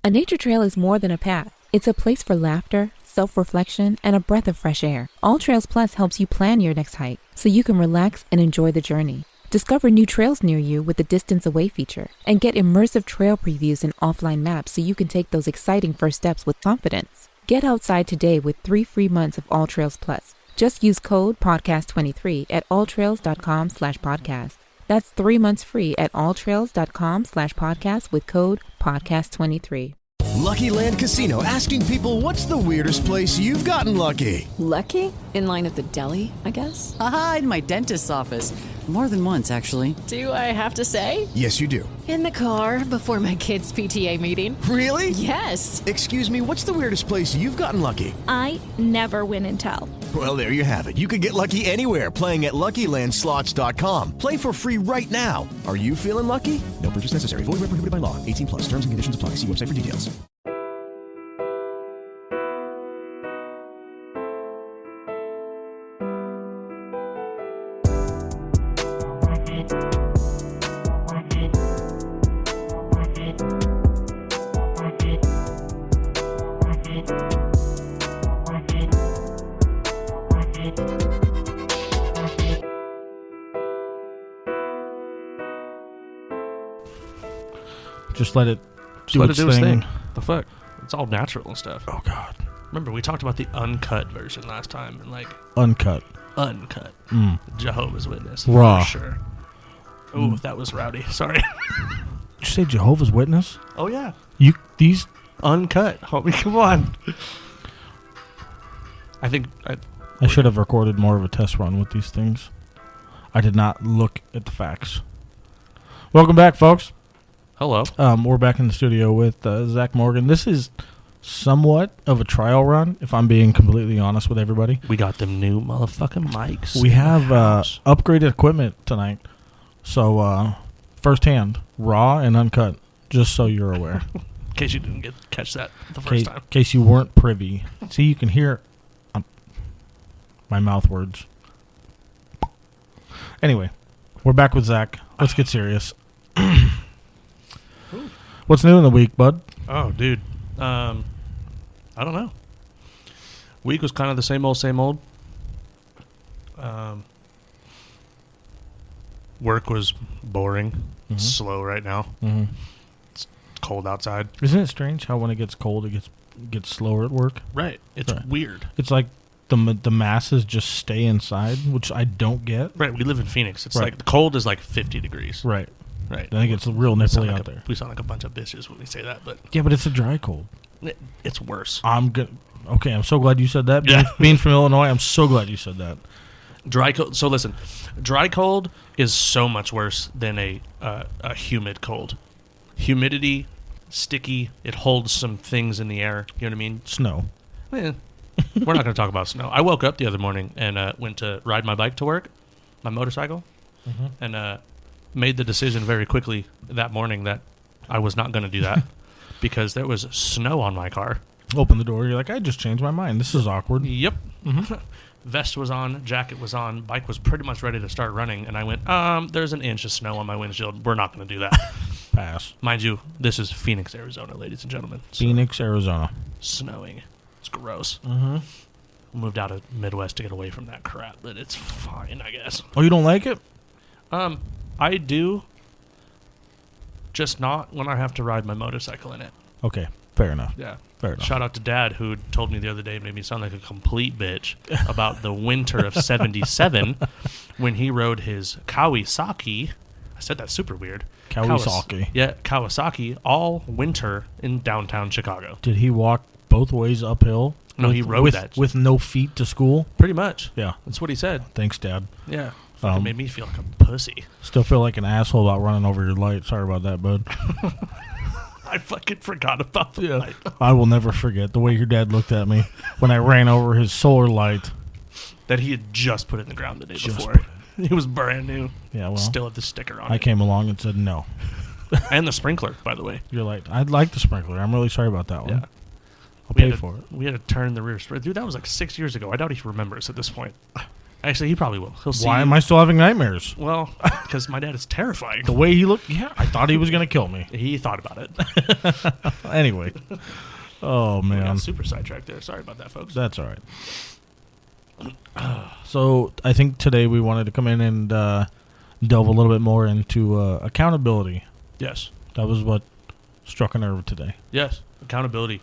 A nature trail is more than a path. It's a place for laughter, self-reflection, and a breath of fresh air. All Trails Plus helps you plan your next hike so you can relax and enjoy the journey. Discover new trails near you with the Distance Away feature and get immersive trail previews and offline maps so you can take those exciting first steps with confidence. Get outside today with 3 free months of All Trails Plus. Just use code podcast23 at alltrails.com/podcast. That's 3 months free at alltrails.com/podcast with code podcast23. Lucky Land Casino, asking people, what's the weirdest place you've gotten lucky? Lucky? In line at the deli, I guess? Aha, in my dentist's office. More than once, actually. Do I have to say? Yes, you do. In the car before my kids' PTA meeting. Really? Yes. Excuse me, what's the weirdest place you've gotten lucky? I never win and tell. Well, there you have it. You can get lucky anywhere, playing at LuckyLandSlots.com. Play for free right now. Are you feeling lucky? No purchase necessary. Void where prohibited by law. 18 plus. Terms and conditions apply. See website for details. Just let it do its thing. The fuck? It's all natural and stuff. Oh, God. Remember, we talked about the uncut version last time, and like Uncut. Jehovah's Witness. Raw. For sure. Oh, that was rowdy. Sorry. Did you say Jehovah's Witness? Oh, yeah. These Uncut. Homie, come on. I think... I should have recorded more of a test run with these things. I did not look at the facts. Welcome back, folks. Hello. We're back in the studio with Zach Morgan. This is somewhat of a trial run, if I'm being completely honest with everybody. We got them new motherfucking mics. We have upgraded equipment tonight. So, firsthand, raw and uncut, just so you're aware. In case you didn't catch that the first time. In case you weren't privy. See, you can hear my mouth words. Anyway, we're back with Zach. Let's get serious. What's new in the week, bud? Oh, dude. I don't know. Week was kind of the same old. Work was boring. Mm-hmm. Slow right now. Mm-hmm. It's cold outside. Isn't it strange how when it gets cold, it gets slower at work? Right. It's weird. It's like the masses just stay inside, which I don't get. Right. We live in Phoenix. It's like the cold is like 50 degrees. Right. Right. I think it's real nipply out there. We sound like a bunch of bitches when we say that, but yeah, but it's a dry cold. It's worse. Okay, I'm so glad you said that. Yeah. Being from Illinois, I'm so glad you said that. Dry cold. So listen, dry cold is so much worse than a humid cold. Humidity, sticky. It holds some things in the air. You know what I mean? Snow. We're not going to talk about snow. I woke up the other morning and went to ride my bike to work, my motorcycle, and made the decision very quickly that morning that I was not going to do that because there was snow on my car. Open the door. You're like, I just changed my mind. This is awkward. Yep. Vest was on. Jacket was on. Bike was pretty much ready to start running. And I went, there's an inch of snow on my windshield. We're not going to do that. Pass. Mind you, this is Phoenix, Arizona, ladies and gentlemen. So Phoenix, Arizona. Snowing. It's gross. Mm-hmm. Moved out of Midwest to get away from that crap, but it's fine, I guess. Oh, you don't like it? I do, just not when I have to ride my motorcycle in it. Okay, fair enough. Yeah. Fair enough. Shout out to Dad, who told me the other day, made me sound like a complete bitch about the winter of 77 when he rode his Kawasaki. I said that super weird. Kawasaki. Kawasaki all winter in downtown Chicago. Did he walk both ways uphill? No, he rode that. With no feet to school? Pretty much. Yeah. That's what he said. Thanks, Dad. Yeah. It made me feel like a pussy. Still feel like an asshole about running over your light. Sorry about that, bud. I fucking forgot about the light. I will never forget the way your dad looked at me when I ran over his solar light. That he had just put in the ground the day before. It was brand new. Yeah, well. Still had the sticker on it. I came along and said no. And the sprinkler, by the way. You're like, I'd like the sprinkler. I'm really sorry about that one. Yeah. I'll pay for it. We had to turn the rear sprinkler. Dude, that was like 6 years ago. I doubt he remembers at this point. Actually, he probably will. He'll see. Why am I still having nightmares? Well, because my dad is terrifying. The way he looked, yeah, I thought he was going to kill me. He thought about it. Anyway. Oh, We man. got super sidetracked there. Sorry about that, folks. That's all right. So I think today we wanted to come in and delve a little bit more into accountability. Yes. That was what struck a nerve today. Yes. Accountability.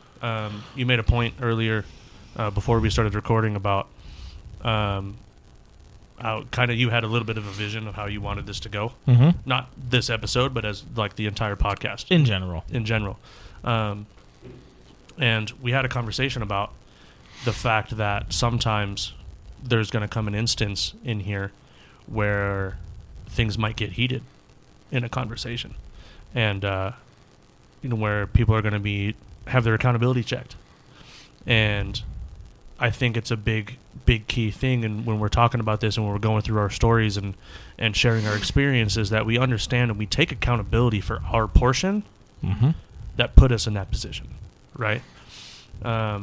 You made a point earlier before we started recording about how kind of you had a little bit of a vision of how you wanted this to go. Mm-hmm. Not this episode, but as like the entire podcast. In general. In general. And we had a conversation about the fact that sometimes there's going to come an instance in here where things might get heated in a conversation. And, where people are going to have their accountability checked. And I think it's a big key thing, and when we're talking about this and when we're going through our stories and sharing our experiences, that we understand and we take accountability for our portion that put us in that position, right? I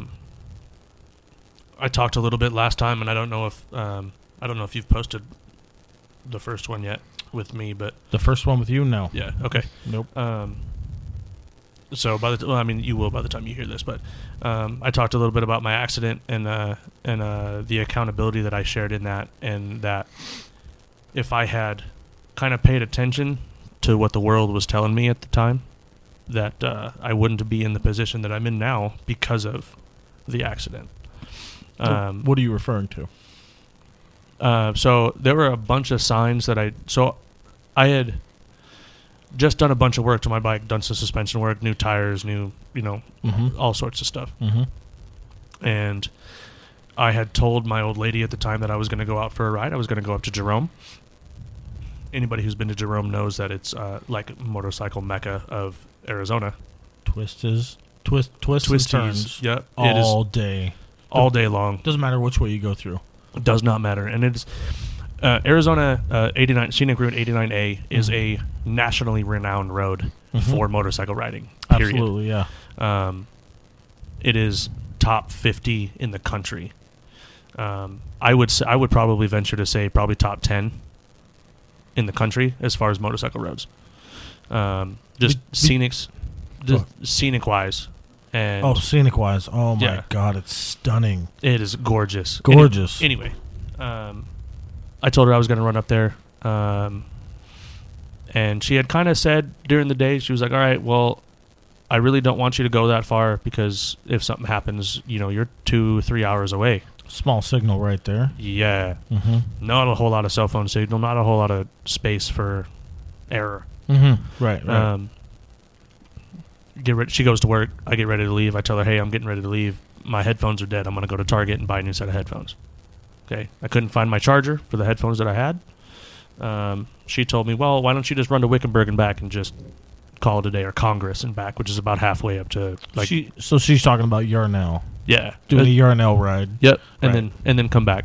talked a little bit last time, and I don't know if you've posted the first one yet with me, but The first one with you? No. yeah, okay. Nope. So you will by the time you hear this, but I talked a little bit about my accident and the accountability that I shared in that, and that if I had kind of paid attention to what the world was telling me at the time, that I wouldn't be in the position that I'm in now because of the accident. What are you referring to? So there were a bunch of signs that I had just done a bunch of work to my bike, done some suspension work, new tires, all sorts of stuff. Mm-hmm. And I had told my old lady at the time that I was going to go out for a ride. I was going to go up to Jerome. Anybody who's been to Jerome knows that it's like motorcycle mecca of Arizona. Twists and turns. Yep. All day. All day long. Doesn't matter which way you go through. It does not matter. And it's Arizona 89 Scenic Route 89A is a nationally renowned road for motorcycle riding. Period. Absolutely, yeah. It is top 50 in the country. I would probably venture to say probably top 10 in the country as far as motorcycle roads. Scenic wise. And scenic wise. Oh my Yeah. God, it's stunning. it is gorgeous. Gorgeous. Anyway, I told her I was going to run up there. And she had kind of said during the day, she was like, all right, well, I really don't want you to go that far because if something happens, you're 2-3 hours away. Small signal right there. Yeah. Mm-hmm. Not a whole lot of cell phone signal, not a whole lot of space for error. Mm-hmm. Right. She goes to work. I get ready to leave. I tell her, hey, I'm getting ready to leave. My headphones are dead. I'm going to go to Target and buy a new set of headphones. Okay. I couldn't find my charger for the headphones that I had. She told me, well, why don't you just run to Wickenburg and back and just call it a day, or Congress and back, which is about halfway up to So she's talking about Yarnell. Yeah. Doing a Yarnell ride. Yep. And Right. then come back.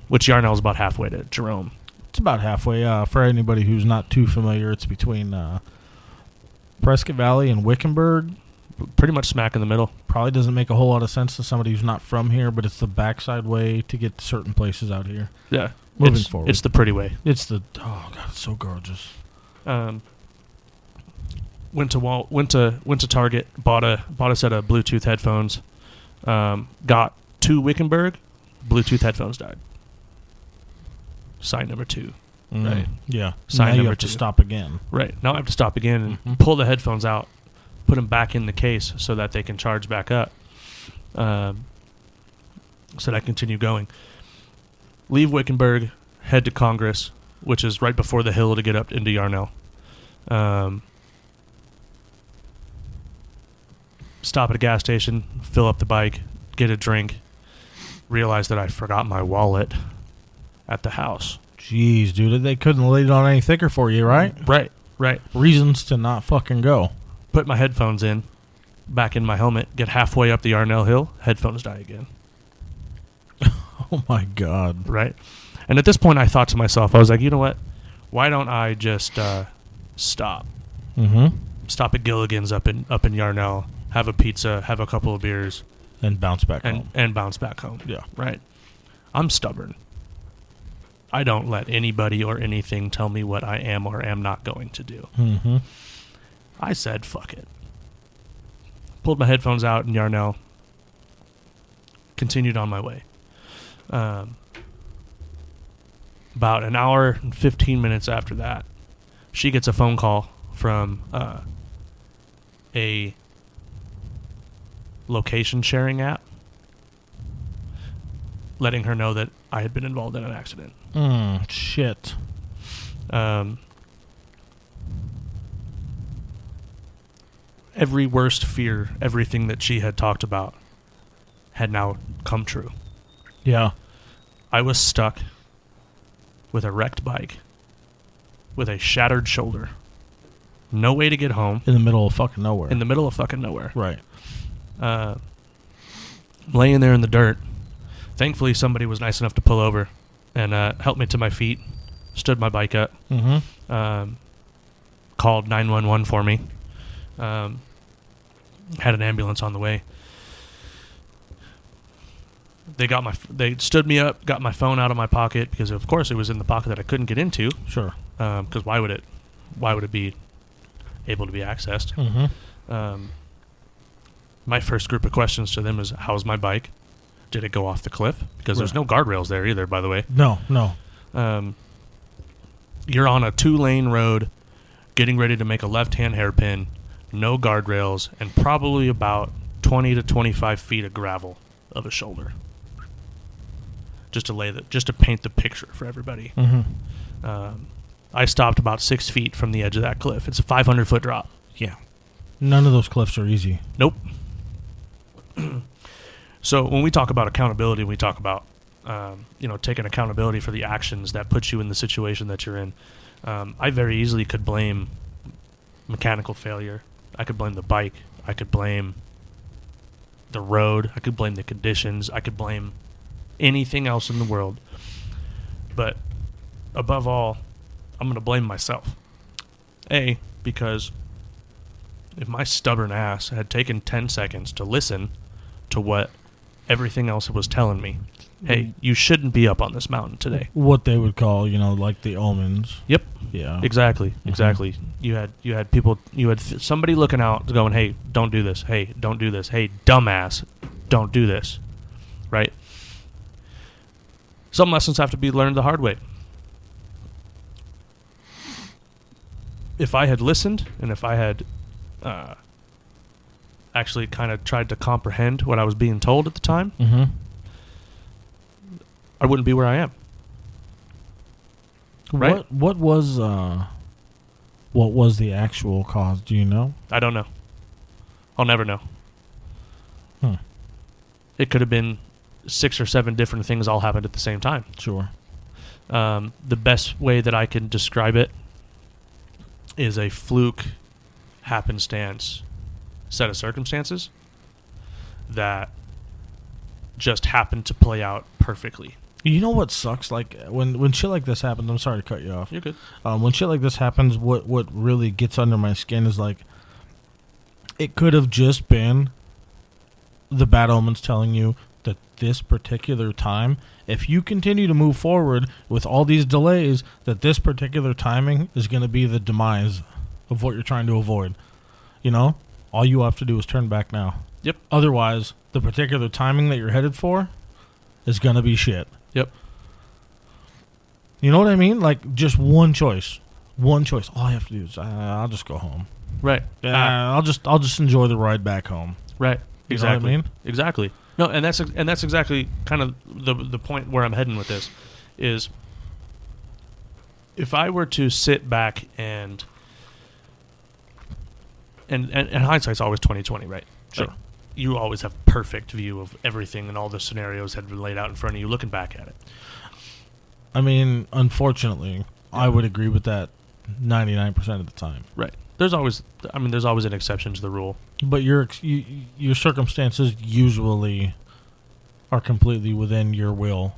Which Yarnell is about halfway to Jerome. It's about halfway. For anybody who's not too familiar, it's between Prescott Valley and Wickenburg. Pretty much smack in the middle. Probably doesn't make a whole lot of sense to somebody who's not from here, but it's the backside way to get to certain places out here. Yeah. Moving forward. It's the pretty way. Oh God, it's so gorgeous. Went to Target, bought a set of Bluetooth headphones. Got to Wickenburg, Bluetooth headphones died. Sign number 2. Right. Yeah. Sign now you number have to 2. stop again. Right. Now I have to stop again and pull the headphones out, put them back in the case so that they can charge back up. So that I continue going. Leave Wickenburg, head to Congress, which is right before the hill to get up into Yarnell. Stop at a gas station, fill up the bike, get a drink, realize that I forgot my wallet at the house. Jeez, dude, they couldn't lay it on any thicker for you, right? Right. Reasons to not fucking go. Put my headphones in, back in my helmet, get halfway up the Yarnell Hill, headphones die again. Oh my God. Right? And at this point, I thought to myself, I was like, you know what? Why don't I just stop? Mm-hmm. Stop at Gilligan's up in Yarnell, have a pizza, have a couple of beers, And bounce back home. and bounce back home. Yeah. Right? I'm stubborn. I don't let anybody or anything tell me what I am or am not going to do. Mm-hmm. I said, fuck it. Pulled my headphones out in Yarnell. Continued on my way. About an hour and 15 minutes after that, she gets a phone call from a location sharing app letting her know that I had been involved in an accident. Shit. Every worst fear, everything that she had talked about had now come true. Yeah. I was stuck with a wrecked bike, with a shattered shoulder, no way to get home. In the middle of fucking nowhere. In the middle of fucking nowhere. Right. Laying there in the dirt. Thankfully, somebody was nice enough to pull over and help me to my feet, stood my bike up, called 911 for me, had an ambulance on the way. They stood me up, got my phone out of my pocket because, of course, it was in the pocket that I couldn't get into. Sure. Because why would it be able to be accessed? Mm-hmm. My first group of questions to them is, how's my bike? Did it go off the cliff? Because there's no guardrails there either, by the way. No. You're on a 2-lane road, getting ready to make a left-hand hairpin, no guardrails, and probably about 20 to 25 feet of gravel of a shoulder. Just to paint the picture for everybody. Mm-hmm. I stopped about 6 feet from the edge of that cliff. It's a 500-foot drop. Yeah. None of those cliffs are easy. Nope. So when we talk about accountability, we talk about taking accountability for the actions that put you in the situation that you're in. I very easily could blame mechanical failure. I could blame the bike. I could blame the road. I could blame the conditions. I could blame anything else in the world. But above all, I'm going to blame myself. Because if my stubborn ass had taken 10 seconds to listen to what everything else was telling me, hey, you shouldn't be up on this mountain today. What they would call, like the omens. Yep. Yeah. Exactly. Mm-hmm. Exactly. You had people, somebody looking out going, hey, don't do this. Hey, don't do this. Hey, dumbass, don't do this. Right? Some lessons have to be learned the hard way. If I had listened and if I had actually kind of tried to comprehend what I was being told at the time, mm-hmm. I wouldn't be where I am. Right? What was the actual cause? Do you know? I don't know. I'll never know. It could have been 6 or 7 different things all happened at the same time. Sure. The best way that I can describe it is a fluke happenstance set of circumstances that just happened to play out perfectly. You know what sucks? Like when shit like this happens, I'm sorry to cut you off. You're good. When shit like this happens, what really gets under my skin is like, it could have just been the bad omens telling you that this particular time, if you continue to move forward with all these delays, that this particular timing is going to be the demise of what you're trying to avoid. All you have to do is turn back now. Yep. Otherwise, the particular timing that you're headed for is going to be shit. Yep. You know what I mean? Like, just one choice. One choice. All I have to do is I'll just go home. Right. I'll just enjoy the ride back home. Right. Exactly. You know what I mean? Exactly. No, and that's exactly kind of the point where I'm heading with this is if I were to sit back and hindsight's always 20/20, right? Sure. Like, you always have perfect view of everything and all the scenarios had been laid out in front of you looking back at it. I mean, unfortunately, I would agree with that 99% of the time. Right. There's always an exception to the rule. But your circumstances usually are completely within your will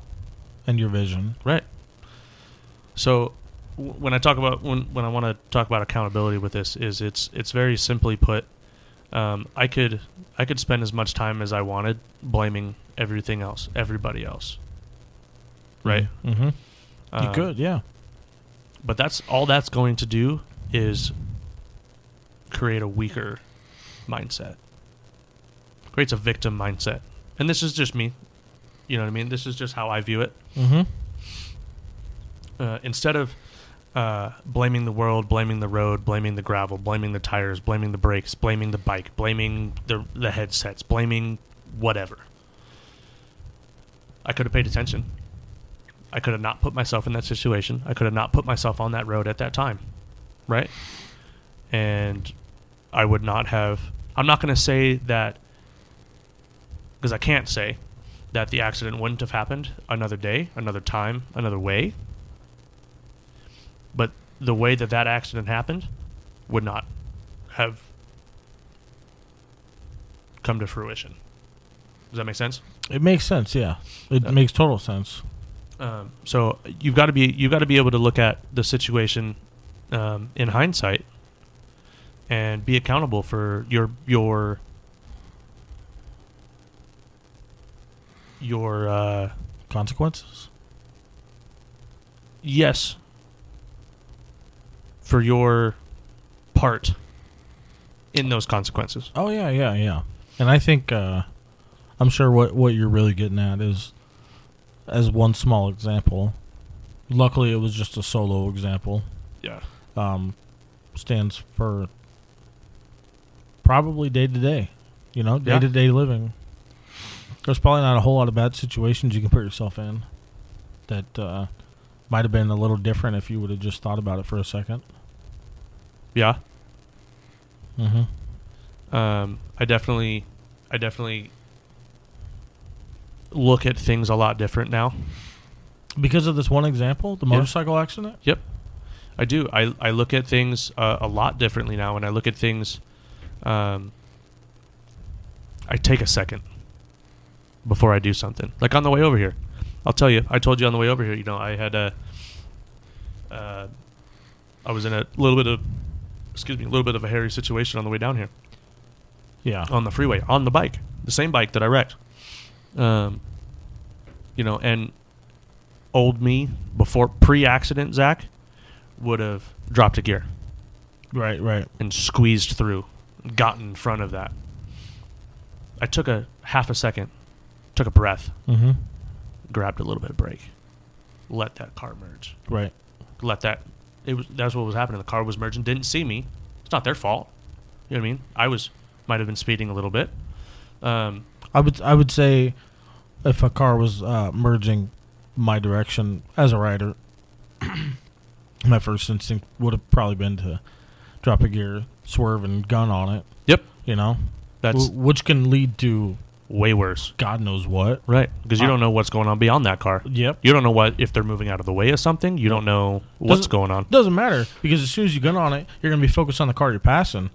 and your vision. Right. So when I talk about when I want to talk about accountability with this is it's very simply put, I could spend as much time as I wanted blaming everything else, everybody else. Right? Mm-hmm. You could, yeah. But that's all that's going to do is create a weaker mindset. Creates a victim mindset. And this is just me. You know what I mean? This is just how I view it. Mm-hmm. Instead of blaming the world, blaming the road, blaming the gravel, blaming the tires, blaming the brakes, blaming the bike, blaming the headsets, blaming whatever, I could have paid attention. I could have not put myself in that situation. I could have not put myself on that road at that time, right? And I would not have... I'm not going to say that... Because I can't say that the accident wouldn't have happened another day, another time, another way. But the way that that accident happened would not have come to fruition. Does that make sense? It makes sense, yeah. It makes total sense. So you've got to be able to look at the situation in hindsight and be accountable for your consequences. Yes, for your part in those consequences. Oh yeah. And I think I'm sure what you're really getting at is, as one small example, luckily it was just a solo example. Yeah. Stands for probably day to day, day to day living. There's probably not a whole lot of bad situations you can put yourself in that might have been a little different if you would have just thought about it for a second. Yeah. Mm-hmm. I definitely look at things a lot different now. Because of this one example, the motorcycle accident? Yep. I do. I look at things a lot differently now. When I look at things, I take a second before I do something. Like on the way over here. I'll tell you, I told you on the way over here, I had I was in a little bit of a hairy situation on the way down here. Yeah. On the freeway, on the bike. The same bike that I wrecked. And old me, before pre-accident Zach, would have dropped a gear. Right. And squeezed through, gotten in front of that. I took a half a second, took a breath, mm-hmm. grabbed a little bit of brake, let that car merge. Right. That's what was happening. The car was merging, didn't see me. It's not their fault. You know what I mean? I might have been speeding a little bit. I would say if a car was merging my direction as a rider, my first instinct would have probably been to drop a gear, swerve, and gun on it. Yep. That's which can lead to way worse. God knows what. Right. Because you don't know what's going on beyond that car. Yep. You don't know if they're moving out of the way of something. You don't know what's going on. Doesn't matter, because as soon as you gun on it, you're going to be focused on the car you're passing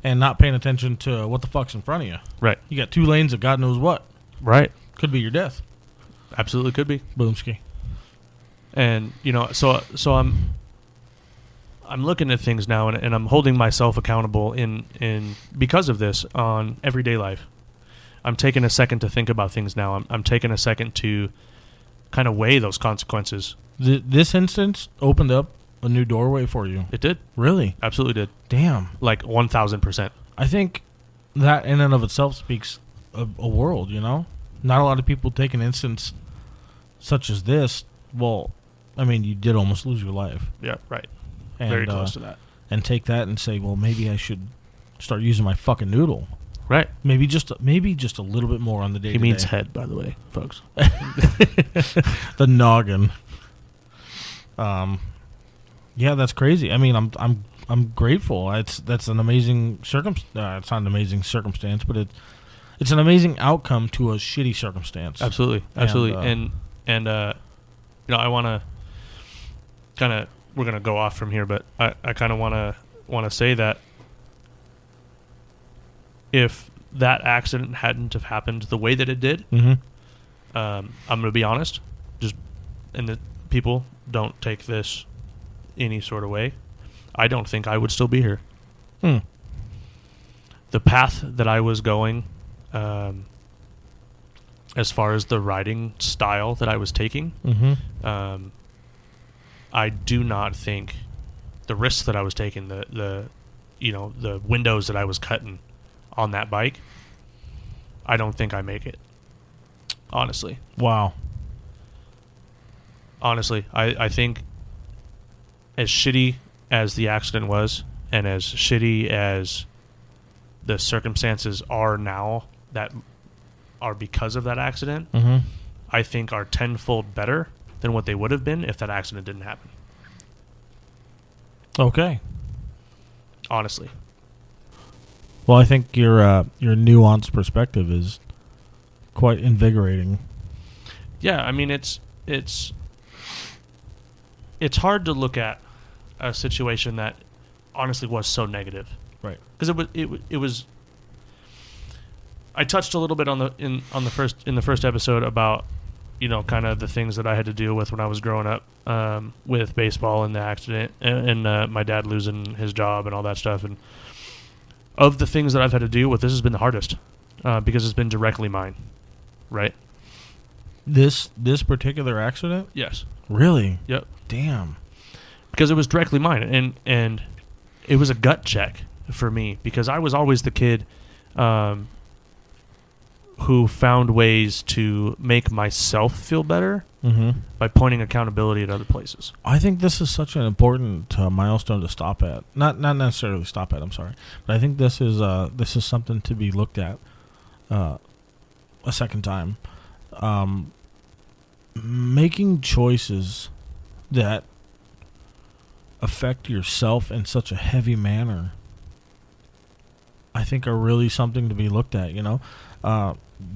and not paying attention to what the fuck's in front of you. Right. You got two lanes of God knows what. Right. Could be your death. Absolutely could be. Boomski. And, so I'm looking at things now, and I'm holding myself accountable in because of this on everyday life. I'm taking a second to think about things now. I'm taking a second to kind of weigh those consequences. This instance opened up a new doorway for you. It did. Really? Absolutely did. Damn. Like 1,000%. I think that in and of itself speaks a world, Not a lot of people take an instance such as this. Well, I mean, you did almost lose your life. Yeah, right. And, very close to that. And take that and say, well, maybe I should start using my fucking noodle. Right. Maybe just a little bit more on the day. He means head, by the way, folks. The noggin. Yeah, that's crazy. I mean, I'm grateful. That's an amazing it's not an amazing circumstance, but it's an amazing outcome to a shitty circumstance. Absolutely. And I want to kind of, we're going to go off from here, but I kind of want to say that if that accident hadn't have happened the way that it did, mm-hmm. I'm going to be honest, and the people don't take this any sort of way, I don't think I would still be here. The path that I was going, as far as the riding style that I was taking, mm-hmm. I do not think the risks that I was taking, the windows that I was cutting on that bike, I don't think I make it. Honestly. Wow. Honestly, I think as shitty as the accident was, and as shitty as the circumstances are now that are because of that accident, I think are tenfold better than what they would have been if that accident didn't happen. Okay. Honestly. Well, I think your nuanced perspective is quite invigorating. Yeah, I mean it's hard to look at a situation that honestly was so negative, right? Because it was. I touched a little bit in the first episode about, kind of the things that I had to deal with when I was growing up, with baseball and the accident and my dad losing his job and all that stuff. And of the things that I've had to deal with, this has been the hardest, because it's been directly mine, right? This particular accident? Yes. Really? Yep. Damn. Because it was directly mine, and it was a gut check for me, because I was always the kid who found ways to make myself feel better by pointing accountability at other places. I think this is such an important milestone to stop at. Not necessarily stop at, I'm sorry. But I think this is something to be looked at a second time. Making choices that affect yourself in such a heavy manner, I think, are really something to be looked at,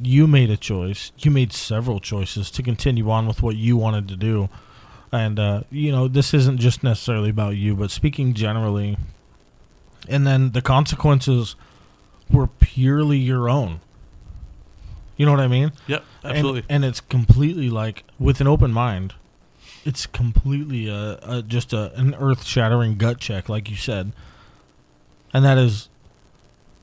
You made a choice. You made several choices to continue on with what you wanted to do. And, this isn't just necessarily about you, but speaking generally. And then the consequences were purely your own. You know what I mean? Yep, absolutely. And it's completely with an open mind, it's completely just an earth-shattering gut check, like you said. And that is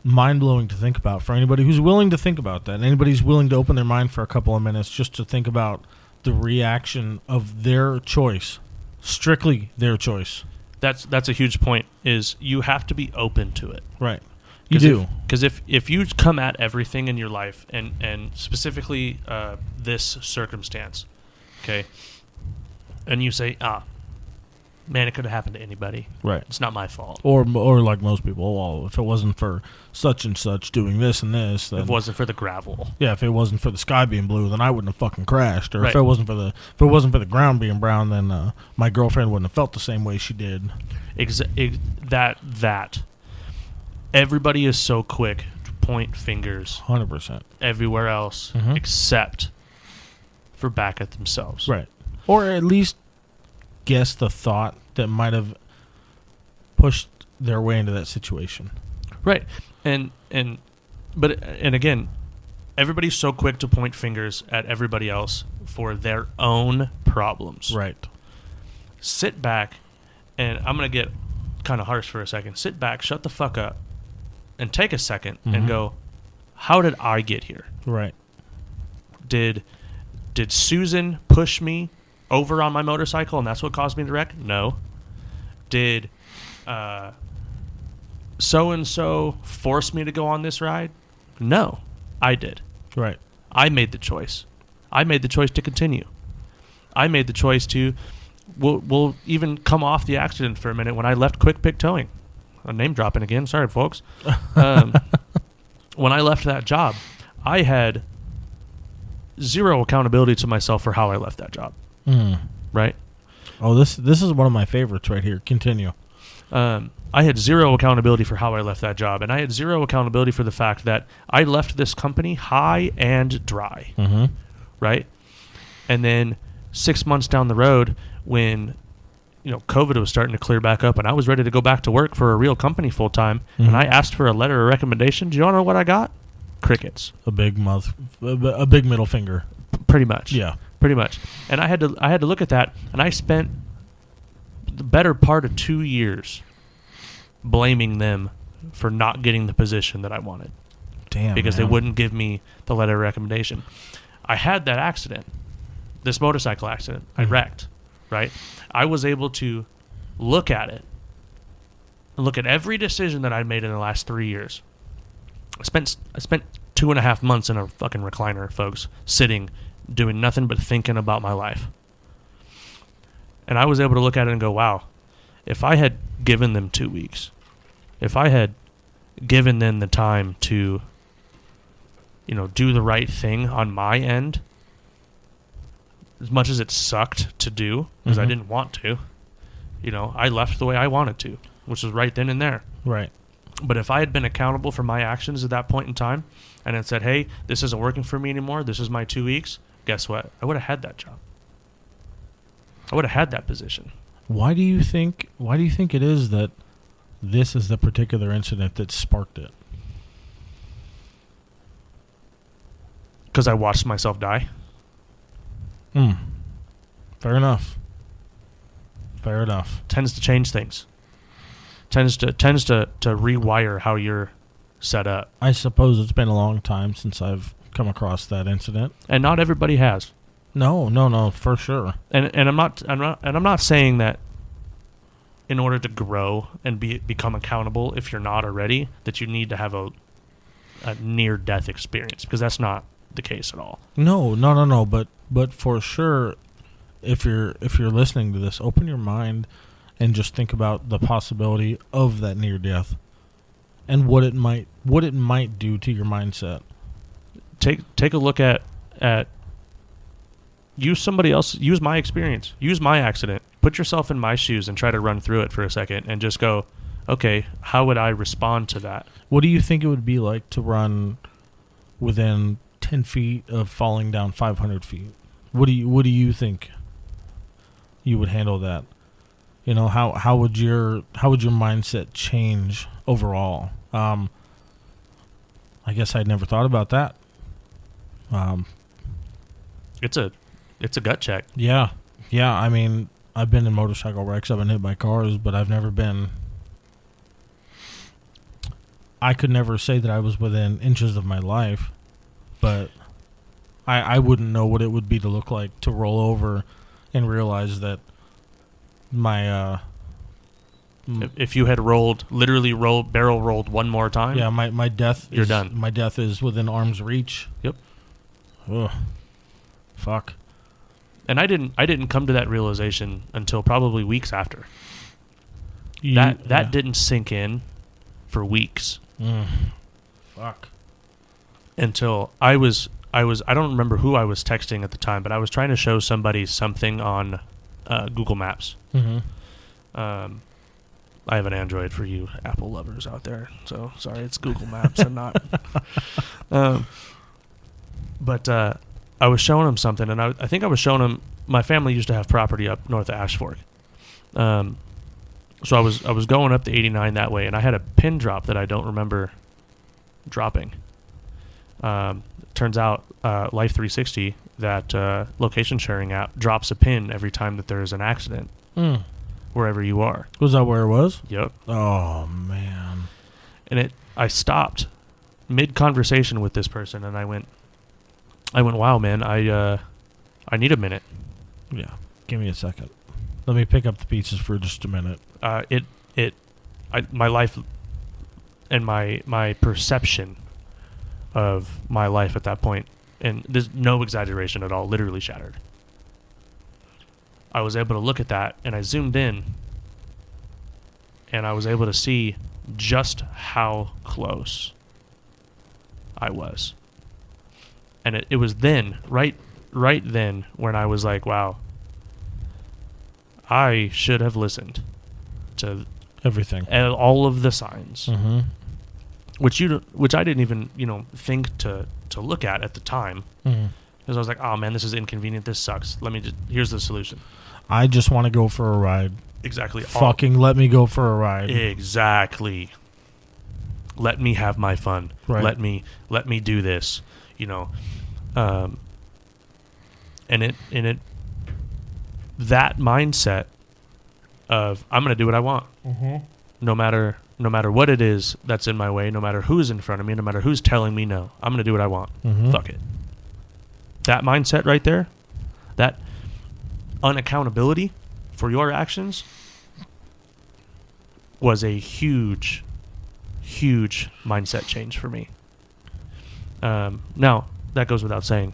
mind-blowing to think about for anybody who's willing to think about that. And anybody who's willing to open their mind for a couple of minutes just to think about the reaction of their choice, strictly their choice. That's a huge point, is you have to be open to it. Right. You do. Because if you come at everything in your life, and specifically this circumstance, okay, and you say, man, it could have happened to anybody. Right. It's not my fault. Or like most people, well, if it wasn't for such and such doing this and this, then if it wasn't for the gravel. Yeah, if it wasn't for the sky being blue, then I wouldn't have fucking crashed. Or right. if it wasn't for the ground being brown, then my girlfriend wouldn't have felt the same way she did. That. Everybody is so quick to point fingers 100% everywhere else except for back at themselves. Right. Or at least guess the thought that might have pushed their way into that situation. Right. And again, everybody's so quick to point fingers at everybody else for their own problems. Right. Sit back, and I'm going to get kind of harsh for a second. Sit back, shut the fuck up, and take a second and go, how did I get here? Right. Did Susan push me over on my motorcycle and that's what caused me to wreck? No. Did so-and-so force me to go on this ride? No. I did. Right. I made the choice. I made the choice to continue. I made the choice to... We'll even come off the accident for a minute when I left Quick Pick Towing. I'm name dropping again. Sorry, folks. When I left that job, I had zero accountability to myself for how I left that job. Right? Oh, this is one of my favorites right here. Continue. I had zero accountability for how I left that job, and I had zero accountability for the fact that I left this company high and dry. Right? And then 6 months down the road, when COVID was starting to clear back up and I was ready to go back to work for a real company full time, and I asked for a letter of recommendation, do you want to know what I got? Crickets. A big middle finger. Pretty much. Yeah. Pretty much. And I had to look at that, and I spent the better part of 2 years blaming them for not getting the position that I wanted. Damn. Because man. they wouldn't give me the letter of recommendation. I had that accident. This motorcycle accident. I wrecked. right? I was able to look at it and look at every decision that I'd made in the last 3 years. I spent 2.5 months in a fucking recliner, folks, sitting, doing nothing but thinking about my life. And I was able to look at it and go, wow, if I had given them 2 weeks, if I had given them the time to, do the right thing on my end, as much as it sucked to do, because I didn't want to, I left the way I wanted to, which was right then and there. Right. But if I had been accountable for my actions at that point in time and had said, hey, this isn't working for me anymore, this is my 2 weeks, guess what? I would have had that job. I would have had that position. Why do you think it is that this is the particular incident that sparked it? Because I watched myself die. Fair enough. Tends to change things. Tends to rewire how you're set up. I suppose it's been a long time since I've come across that incident. And not everybody has. No, for sure. And I'm not saying that in order to grow and become accountable, if you're not already, that you need to have a near-death experience, because that's not the case at all. No. But for sure, if you're listening to this, open your mind and just think about the possibility of that near-death and what it might do to your mindset. Take a look at use somebody else, use my experience, use my accident, put yourself in my shoes and try to run through it for a second and just go, okay, how would I respond to that? What do you think it would be like to run within 10 feet of falling down 500 feet? What do you think you would handle that? How would your mindset change overall? I guess I'd never thought about that. It's a gut check. Yeah. I mean, I've been in motorcycle wrecks. I've been hit by cars, but I've never been. I could never say that I was within inches of my life, but I wouldn't know what it would be to look like to roll over and realize that my if you had barrel rolled one more time, yeah, my death you're is done. My death is within arm's reach. Yep. Ugh. Fuck. And I didn't come to that realization until probably weeks after. That didn't sink in for weeks. Fuck. Until I don't remember who I was texting at the time, but I was trying to show somebody something on Google Maps. I have an Android for you Apple lovers out there, so sorry, it's Google Maps. I'm not. But I was showing him something, and I think I was showing him. My family used to have property up north of Ash Fork, so I was going up the 89 that way, and I had a pin drop that I don't remember dropping. Turns out Life 360, that location sharing app, drops a pin every time that there's an accident wherever you are. Was that where it was? Yep. Oh man. And I stopped mid conversation with this person, and I went, wow, man, I need a minute. Yeah. Give me a second. Let me pick up the pieces for just a minute. My life and my perception of my life at that point, and there's no exaggeration at all, literally shattered. I was able to look at that, and I zoomed in, and I was able to see just how close I was. And it was then, right then, when I was like, wow, I should have listened to everything, all of the signs, which I didn't even think to look at the time, because I was like, oh man, this is inconvenient, this sucks. Here's the solution. I just want to go for a ride. Exactly. Fucking let me go for a ride. Exactly. Let me have my fun. Right. Let me do this. And it that mindset of I'm going to do what I want, no matter what it is that's in my way, no matter who's in front of me, no matter who's telling me no, I'm going to do what I want. Fuck it. That mindset right there, that unaccountability for your actions was a huge mindset change for me. Now, that goes without saying.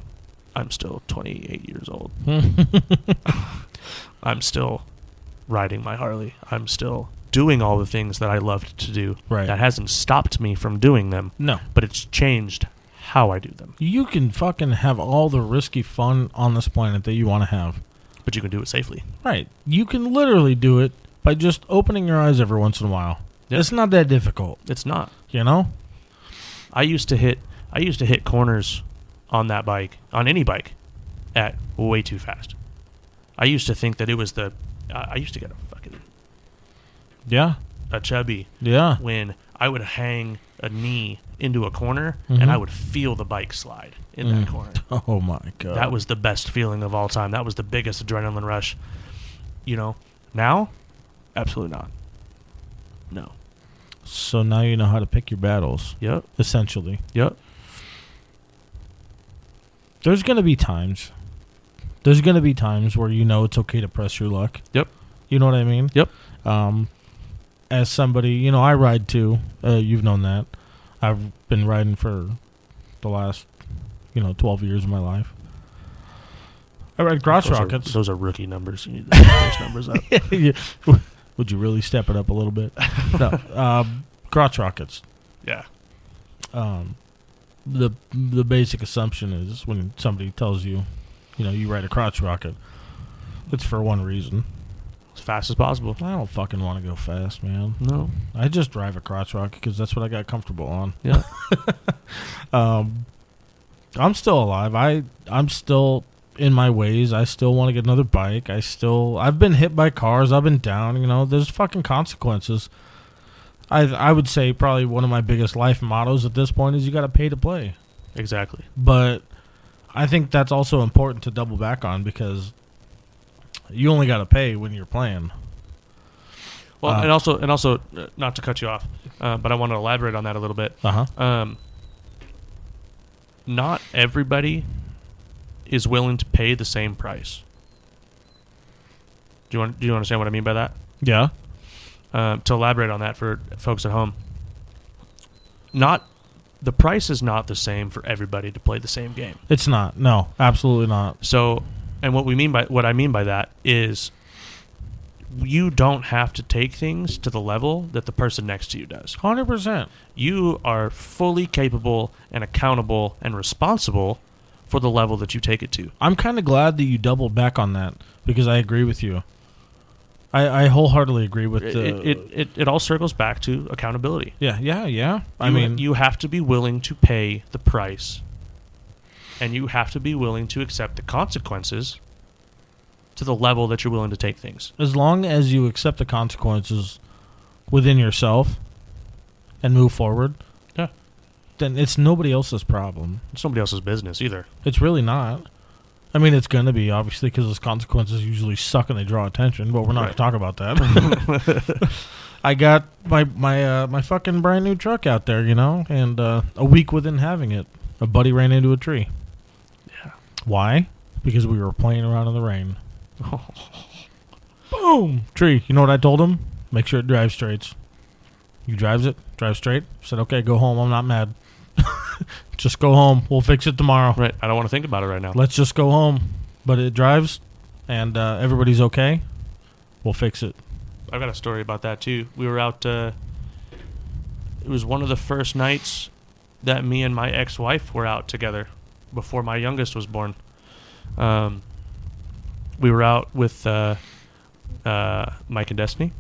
I'm still 28 years old. I'm still riding my Harley. I'm still doing all the things that I loved to do. Right. That hasn't stopped me from doing them. No. But it's changed how I do them. You can fucking have all the risky fun on this planet that you want to have. But you can do it safely. Right. You can literally do it by just opening your eyes every once in a while. Yep. It's not that difficult. It's not. You know? I used to hit corners on that bike, on any bike, at way too fast. I used to think that it was I used to get a chubby when I would hang a knee into a corner and I would feel the bike slide in that corner. Oh my God. That was the best feeling of all time. That was the biggest adrenaline rush. You know, now, absolutely not. No. So now you know how to pick your battles. Yep. Essentially. Yep. There's going to be times. There's going to be times where you know it's okay to press your luck. Yep. You know what I mean? Yep. As somebody, you know, I ride too. You've known that. I've been riding for the last, 12 years of my life. I ride crotch rockets. Those are rookie numbers. You need to step those numbers up. Yeah. Would you really step it up a little bit? No. Crotch rockets. Yeah. The basic assumption is when somebody tells you, you ride a crotch rocket, it's for one reason. As fast as possible. I don't fucking want to go fast, man. No. I just drive a crotch rocket because that's what I got comfortable on. Yeah. I'm still alive. I'm still in my ways. I still want to get another bike. I've been hit by cars. I've been down. There's fucking consequences. I would say probably one of my biggest life mottos at this point is you got to pay to play. Exactly. But I think that's also important to double back on because you only got to pay when you're playing. Well, and also, not to cut you off, but I want to elaborate on that a little bit. Not everybody is willing to pay the same price. Do you understand what I mean by that? Yeah. To elaborate on that for folks at home, the price is not the same for everybody to play the same game. It's not. No, absolutely not. So, and what I mean by that is you don't have to take things to the level that the person next to you does. 100%. You are fully capable and accountable and responsible for the level that you take it to. I'm kind of glad that you doubled back on that because I agree with you. I wholeheartedly agree with it all circles back to accountability. Yeah. You have to be willing to pay the price, and you have to be willing to accept the consequences to the level that you're willing to take things. As long as you accept the consequences within yourself and move forward, then it's nobody else's problem. It's nobody else's business either. It's really not. I mean, it's going to be, obviously, because those consequences usually suck and they draw attention, but we're not going to talk about that. I got my fucking brand new truck out there, and a week within having it, a buddy ran into a tree. Yeah. Why? Because we were playing around in the rain. Boom! Tree. You know what I told him? Make sure it drives straight. You drives straight. I said, okay, go home. I'm not mad. Just go home. We'll fix it tomorrow. Right. I don't want to think about it right now. Let's just go home. But it drives, and everybody's okay. We'll fix it. I've got a story about that, too. We were out, it was one of the first nights that me and my ex-wife were out together before my youngest was born. We were out with Mike and Destiny.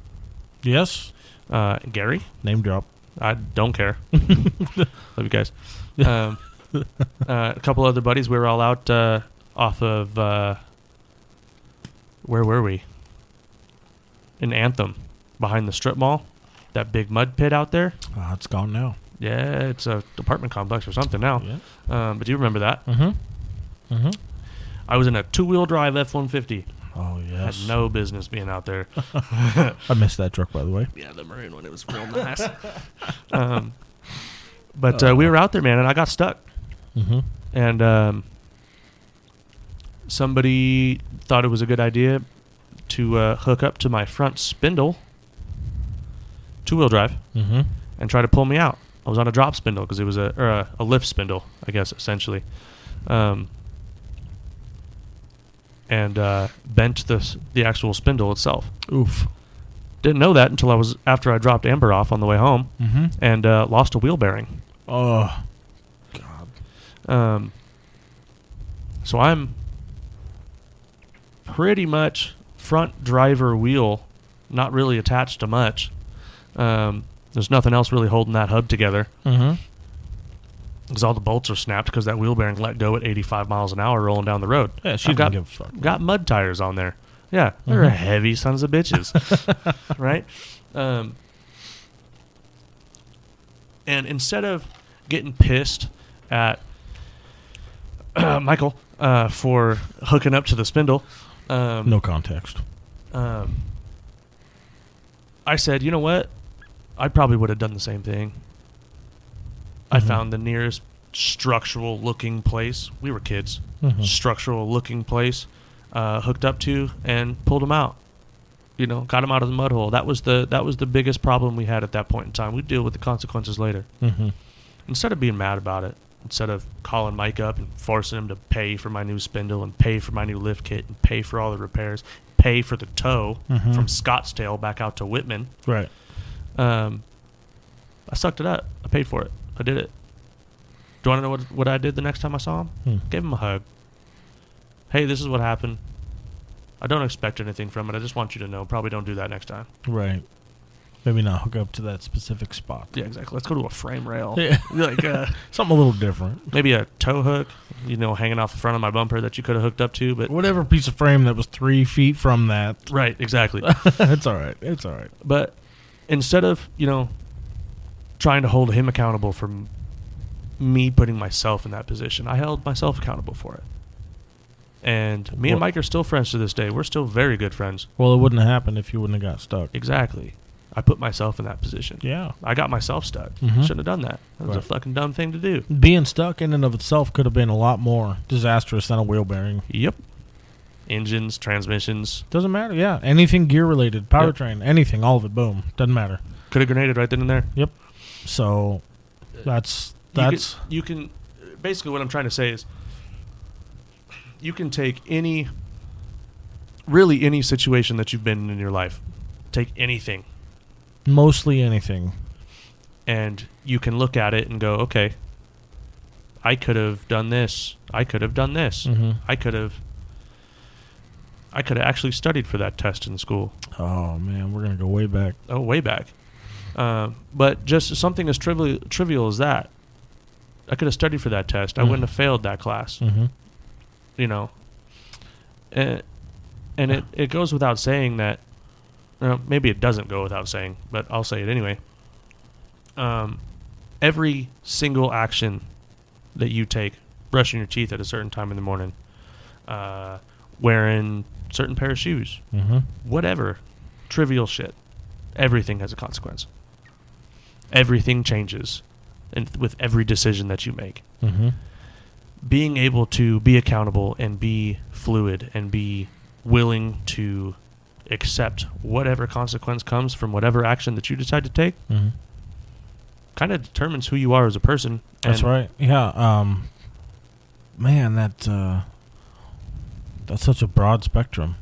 Yes. Gary. Name drop. I don't care. Love you guys. A couple other buddies. We were all out off of where were we? In Anthem, behind the strip mall. That big mud pit out there. It's gone now. Yeah, it's a apartment complex or something now. Yeah. But you remember that? Mm-hmm. I was in a 2-wheel drive F-150. Oh, yes. Had no business being out there. I missed that truck, by the way. Yeah, the maroon one. It was real nice. But we were out there, man, and I got stuck. Mm-hmm. And somebody thought it was a good idea to hook up to my front spindle, 2-wheel drive, and try to pull me out. I was on a drop spindle because it was a lift spindle, I guess, essentially. And bent the actual spindle itself. Oof. Didn't know that until after I dropped Amber off on the way home and lost a wheel bearing. Oh, God. So I'm pretty much front driver wheel, not really attached to much. There's nothing else really holding that hub together. Because all the bolts are snapped because that wheel bearing let go at 85 miles an hour rolling down the road. Yeah, she doesn't give a fuck. Got mud tires on there. Yeah, they're heavy sons of bitches. Right? And instead of getting pissed at Michael for hooking up to the spindle. No context. I said, you know what? I probably would have done the same thing. I found the nearest structural looking place. We were kids. Structural looking place. Hooked up to and pulled him out. You know, got him out of the mud hole. That was the biggest problem we had at that point in time. We'd deal with the consequences later. Instead of being mad about it, instead of calling Mike up and forcing him to pay for my new spindle and pay for my new lift kit and pay for all the repairs, pay for the tow from Scottsdale back out to Whitman. Right. I sucked it up. I paid for it. I did it. Do you want to know what I did the next time I saw him? Gave him a hug. Hey, this is what happened. I don't expect anything from it. I just want you to know. Probably don't do that next time. Right. Maybe not hook up to that specific spot. Yeah, exactly. Let's go to a frame rail. Yeah. Like something a little different. Maybe a tow hook, you know, hanging off the front of my bumper that you could have hooked up to. But whatever piece of frame that was 3 feet from that. Right, exactly. It's all right. It's all right. But instead of, you know, trying to hold him accountable for me putting myself in that position, I held myself accountable for it. And me and Mike are still friends to this day. We're still very good friends. Well, it wouldn't have happened if you wouldn't have got stuck. Exactly. I put myself in that position. Yeah. I got myself stuck. Shouldn't have done that. That was a fucking dumb thing to do. Being stuck in and of itself could have been a lot more disastrous than a wheel bearing. Yep. Engines, transmissions. Doesn't matter, yeah. Anything gear related, powertrain, anything, all of it, boom. Doesn't matter. Could have grenaded right then and there. Yep. So that's you can basically what I'm trying to say is you can take any situation that you've been in your life. Take anything. Mostly anything. And you can look at it and go, okay, I could have done this. I could have done this. I could have actually studied for that test in school. Oh, man, we're going to go way back. Oh, way back. But just something as trivial as that. I could have studied for that test. I wouldn't have failed that class. You know. And it goes without saying that, maybe it doesn't go without saying, but I'll say it anyway. Every single action that you take, brushing your teeth at a certain time in the morning, wearing certain pair of shoes, whatever, trivial shit, everything has a consequence. Everything changes with every decision that you make. Being able to be accountable and be fluid and be willing to accept whatever consequence comes from whatever action that you decide to take kind of determines who you are as a person. That's right. Yeah. Man, that's such a broad spectrum.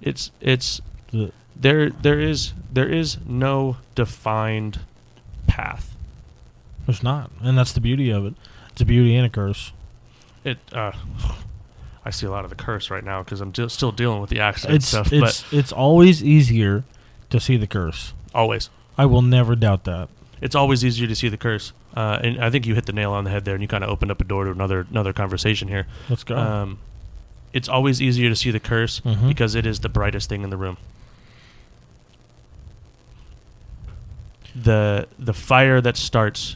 It's there is no defined path. There's not, and that's the beauty of it. It's a beauty and a curse. I see a lot of the curse right now because I'm still dealing with the accident stuff. It's always easier to see the curse. Always. I will never doubt that. It's always easier to see the curse. And I think you hit the nail on the head there, and you kind of opened up a door to another conversation here. Let's go. It's always easier to see the curse because it is the brightest thing in the room. The fire that starts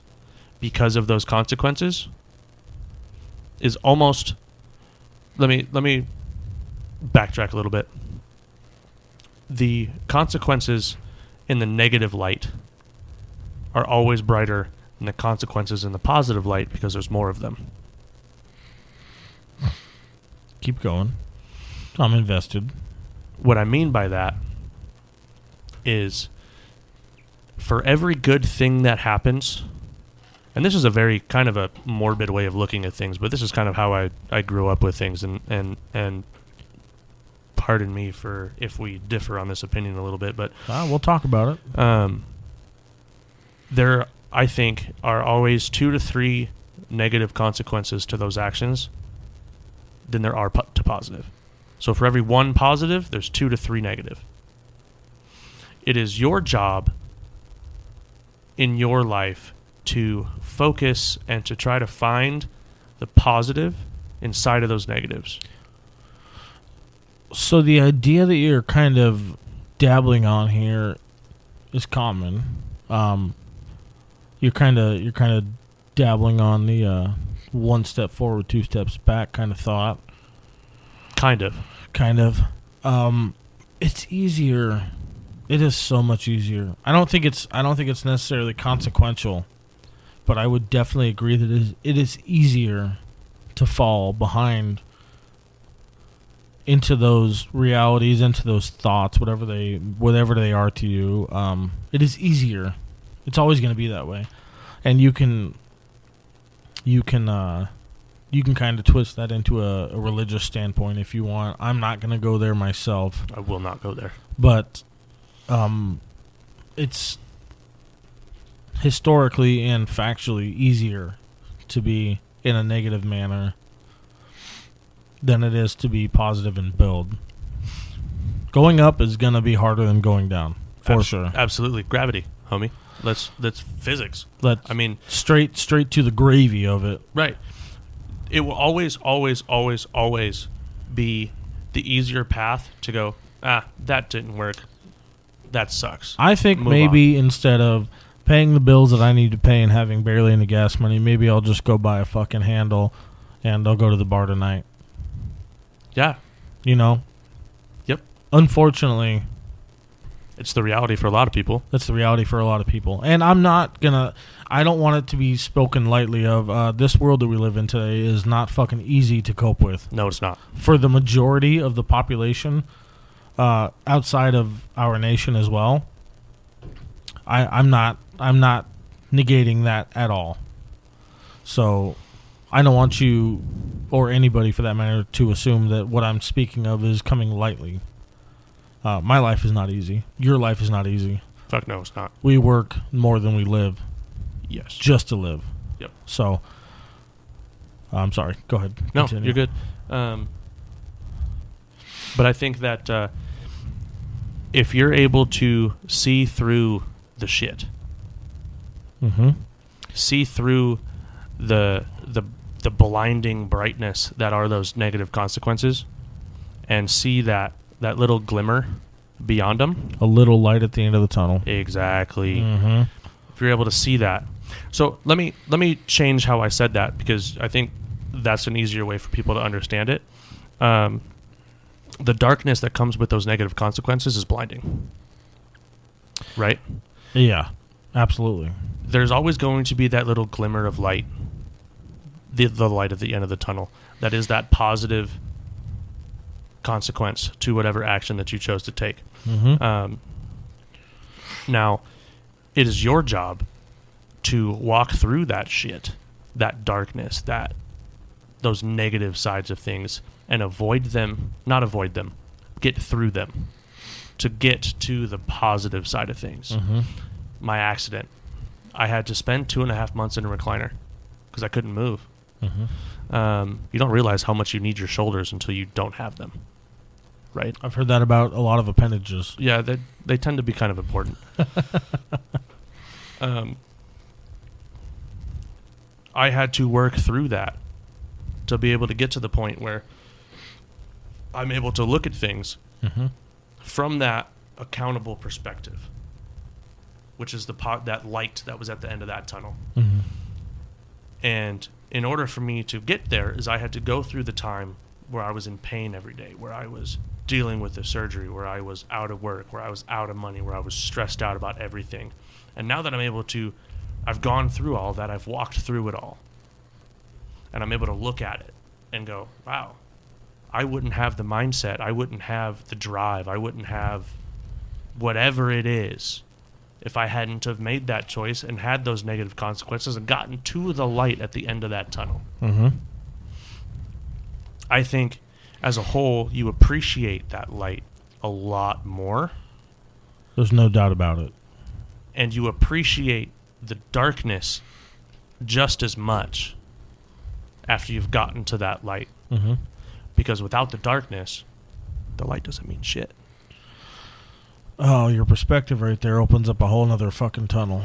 because of those consequences is almost... Let me backtrack a little bit. The consequences in the negative light are always brighter than the consequences in the positive light because there's more of them. Keep going. I'm invested. what I mean by that is for every good thing that happens, and this is a very kind of a morbid way of looking at things, but this is kind of how I grew up with things, and pardon me for if we differ on this opinion a little bit, but we'll talk about it. There, I think, are always 2 to 3 negative consequences to those actions than there are to positive. So for every 1 positive, there's 2 to 3 negative. It is your job in your life to focus and to try to find the positive inside of those negatives. So the idea that you're kind of dabbling on here is common. You're kind of dabbling on the 1 step forward, 2 steps back kind of thought. Kind of. It's easier. It is so much easier. I don't think it's necessarily consequential, but I would definitely agree that it is easier to fall behind into those realities, into those thoughts, whatever they are to you. It is easier. It's always going to be that way, and you can kind of twist that into a religious standpoint if you want. I'm not going to go there myself. I will not go there. But it's historically and factually easier to be in a negative manner than it is to be positive and build. Going up is going to be harder than going down, for sure. Absolutely. Gravity, homie. That's physics. I mean, straight to the gravy of it. Right. It will always, always, always, always be the easier path to go, that didn't work. That sucks. I think maybe instead of paying the bills that I need to pay and having barely any gas money, maybe I'll just go buy a fucking handle and I'll go to the bar tonight. Yeah. You know? Yep. Unfortunately, it's the reality for a lot of people. That's the reality for a lot of people. And I don't want it to be spoken lightly of, this world that we live in today is not fucking easy to cope with. No, it's not. For the majority of the population, outside of our nation as well, I'm not negating that at all. So I don't want you, or anybody for that matter, to assume that what I'm speaking of is coming lightly. My life is not easy. Your life is not easy. Fuck no, it's not. We work more than we live. Yes. Just to live. Yep. So, I'm sorry. Go ahead. No, Continue. You're good. But I think that if you're able to see through the shit, see through the blinding brightness that are those negative consequences, and see that little glimmer beyond them. A little light at the end of the tunnel. Exactly. If you're able to see that. So let me change how I said that, because I think that's an easier way for people to understand it. The darkness that comes with those negative consequences is blinding. Right? Yeah, absolutely. There's always going to be that little glimmer of light, the light at the end of the tunnel, that is that positive consequence to whatever action that you chose to take. Now, it is your job to walk through that shit, that darkness, those negative sides of things, and get through them, to get to the positive side of things. My accident, I had to spend 2.5 months in a recliner because I couldn't move. You don't realize how much you need your shoulders until you don't have them. Right? I've heard that about a lot of appendages. Yeah, they tend to be kind of important. I had to work through that to be able to get to the point where I'm able to look at things from that accountable perspective, which is that light that was at the end of that tunnel. And in order for me to get there, is I had to go through the time where I was in pain every day, where I was dealing with the surgery, where I was out of work, where I was out of money, where I was stressed out about everything. And now that I've gone through all that, I've walked through it all, and I'm able to look at it and go, wow, I wouldn't have the mindset, I wouldn't have the drive, I wouldn't have whatever it is if I hadn't have made that choice and had those negative consequences and gotten to the light at the end of that tunnel. Mm-hmm. I think as a whole, you appreciate that light a lot more. There's no doubt about it. And you appreciate the darkness just as much after you've gotten to that light. Mm-hmm. Because without the darkness, the light doesn't mean shit. Oh, your perspective right there opens up a whole nother fucking tunnel.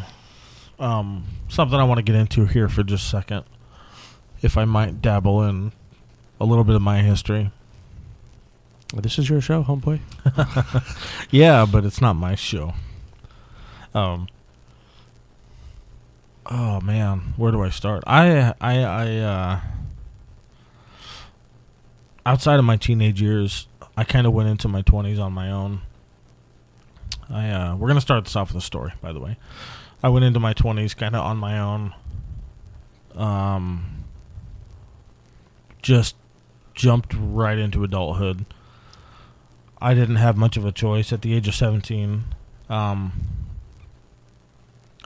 Something I want to get into here for just a second, if I might dabble in a little bit of my history. This is your show, homeboy. Yeah, but it's not my show. Oh man, where do I start? I outside of my teenage years, I kind of went into my 20s on my own. We're gonna start this off with a story, by the way. I went into my 20s kind of on my own. Just jumped right into adulthood. I didn't have much of a choice at the age of 17. God,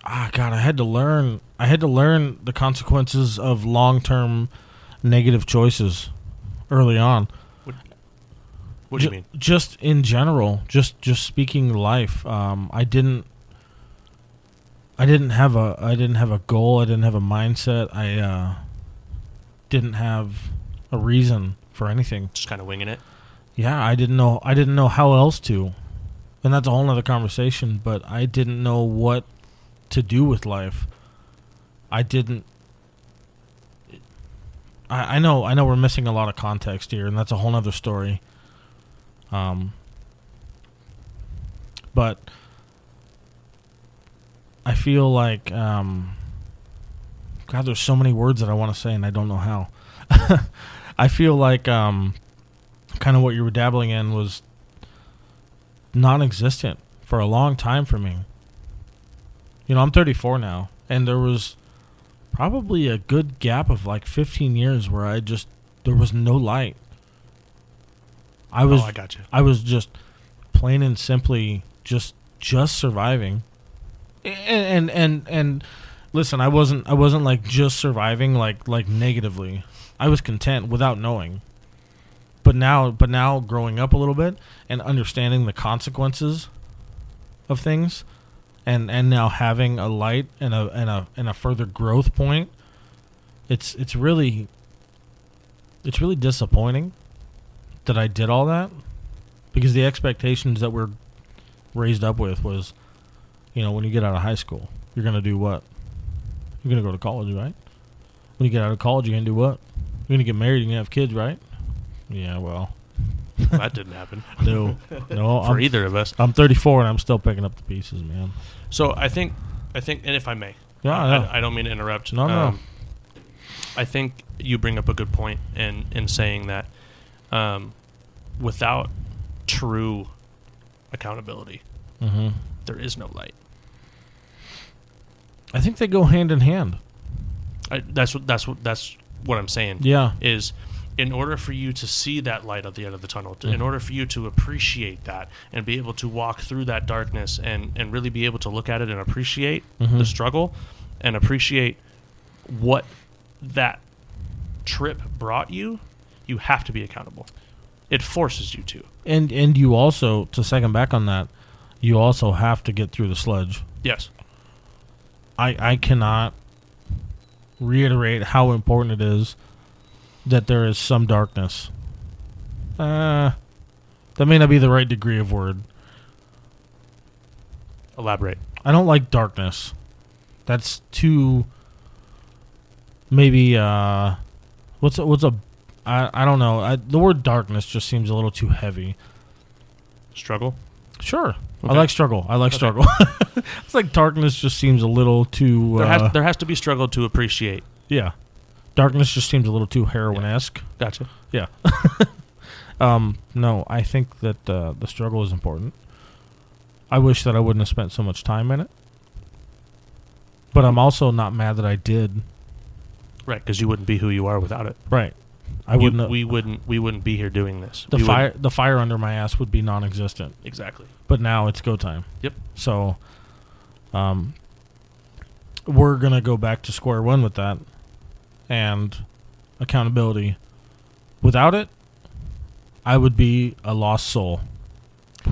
I had to learn the consequences of long-term negative choices early on. What do you mean? Just in general, just speaking life. I didn't have a goal. I didn't have a mindset. I didn't have a reason for anything. Just kind of winging it. Yeah, I didn't know how else to, and that's a whole nother conversation. But I didn't know what to do with life. I know we're missing a lot of context here, and that's a whole nother story. But I feel like, God, there's so many words that I want to say, and I don't know how. I feel like, kind of what you were dabbling in was non-existent for a long time for me. You know, I'm 34 now, and there was probably a good gap of like 15 years where there was no light. I got you. I was just plain and simply just surviving. And listen, I wasn't like just surviving like negatively. I was content without knowing. But now growing up a little bit and understanding the consequences of things, and now having a light and a further growth point, it's really disappointing that I did all that, because the expectations that we're raised up with was, you know, when you get out of high school, you're gonna do what? You're gonna go to college, right? When you get out of college, you're gonna do what? You're gonna get married and you have kids, right? Yeah, well, that didn't happen. No, for either of us. I'm 34 and I'm still picking up the pieces, man. So I think, and if I may, I don't mean to interrupt. No. I think you bring up a good point in saying that without true accountability, there is no light. I think they go hand in hand. That's what I'm saying. Yeah, is in order for you to see that light at the end of the tunnel, in order for you to appreciate that and be able to walk through that darkness and really be able to look at it and appreciate the struggle and appreciate what that trip brought you, you have to be accountable. It forces you to. And you also, to second back on that, you also have to get through the sludge. Yes. I cannot reiterate how important it is that there is some darkness. That may not be the right degree of word. Elaborate. I don't like darkness. That's too... Maybe, I don't know. The word darkness just seems a little too heavy. Struggle? Sure. Okay. I like struggle. Struggle. It's like darkness just seems a little too... There has to be struggle to appreciate. Yeah. Darkness just seems a little too heroin-esque. Yeah. Gotcha. Yeah. No, I think that the struggle is important. I wish that I wouldn't have spent so much time in it. But I'm also not mad that I did. Right, because you wouldn't be who you are without it. Right. I wouldn't. We wouldn't be here doing this. The fire under my ass would be non-existent. Exactly. But now it's go time. Yep. So, we're gonna go back to square one with that, and accountability. Without it, I would be a lost soul.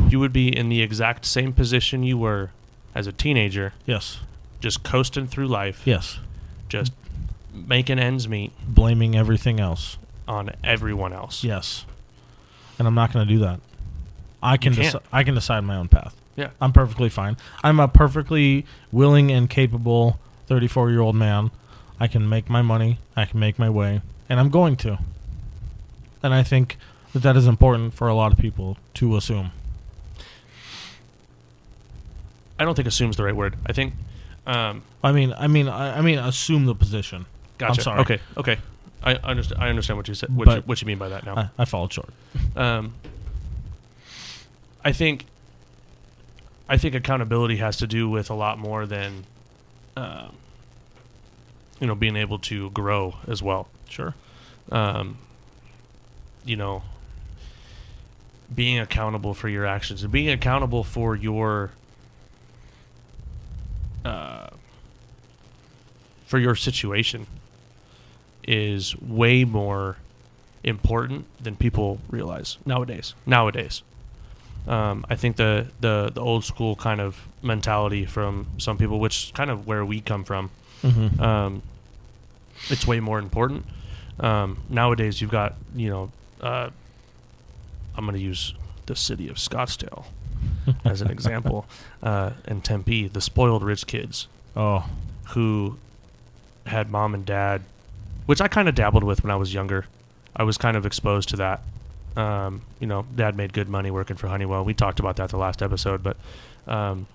You would be in the exact same position you were as a teenager. Yes. Just coasting through life. Yes. Just making ends meet. Blaming everything else on everyone else. Yes. And I'm not going to do that. I can decide my own path. Yeah. I'm perfectly fine. I'm a perfectly willing and capable 34-year-old man. I can make my money. I can make my way. And I'm going to. And I think that is important for a lot of people to assume. I don't think "assume" is the right word. I think. I mean, assume the position. Gotcha. I'm sorry. Okay. I understand what you said. What you mean by that now? I followed short. I think accountability has to do with a lot more than, being able to grow as well. Sure. Being accountable for your actions and being accountable for your situation is way more important than people realize nowadays. I think the old school kind of mentality from some people, which is kind of where we come from, it's way more important. Nowadays, you've got, I'm going to use the city of Scottsdale as an example, and Tempe, the spoiled rich kids who had mom and dad, which I kind of dabbled with when I was younger. I was kind of exposed to that. Dad made good money working for Honeywell. We talked about that the last episode, but I've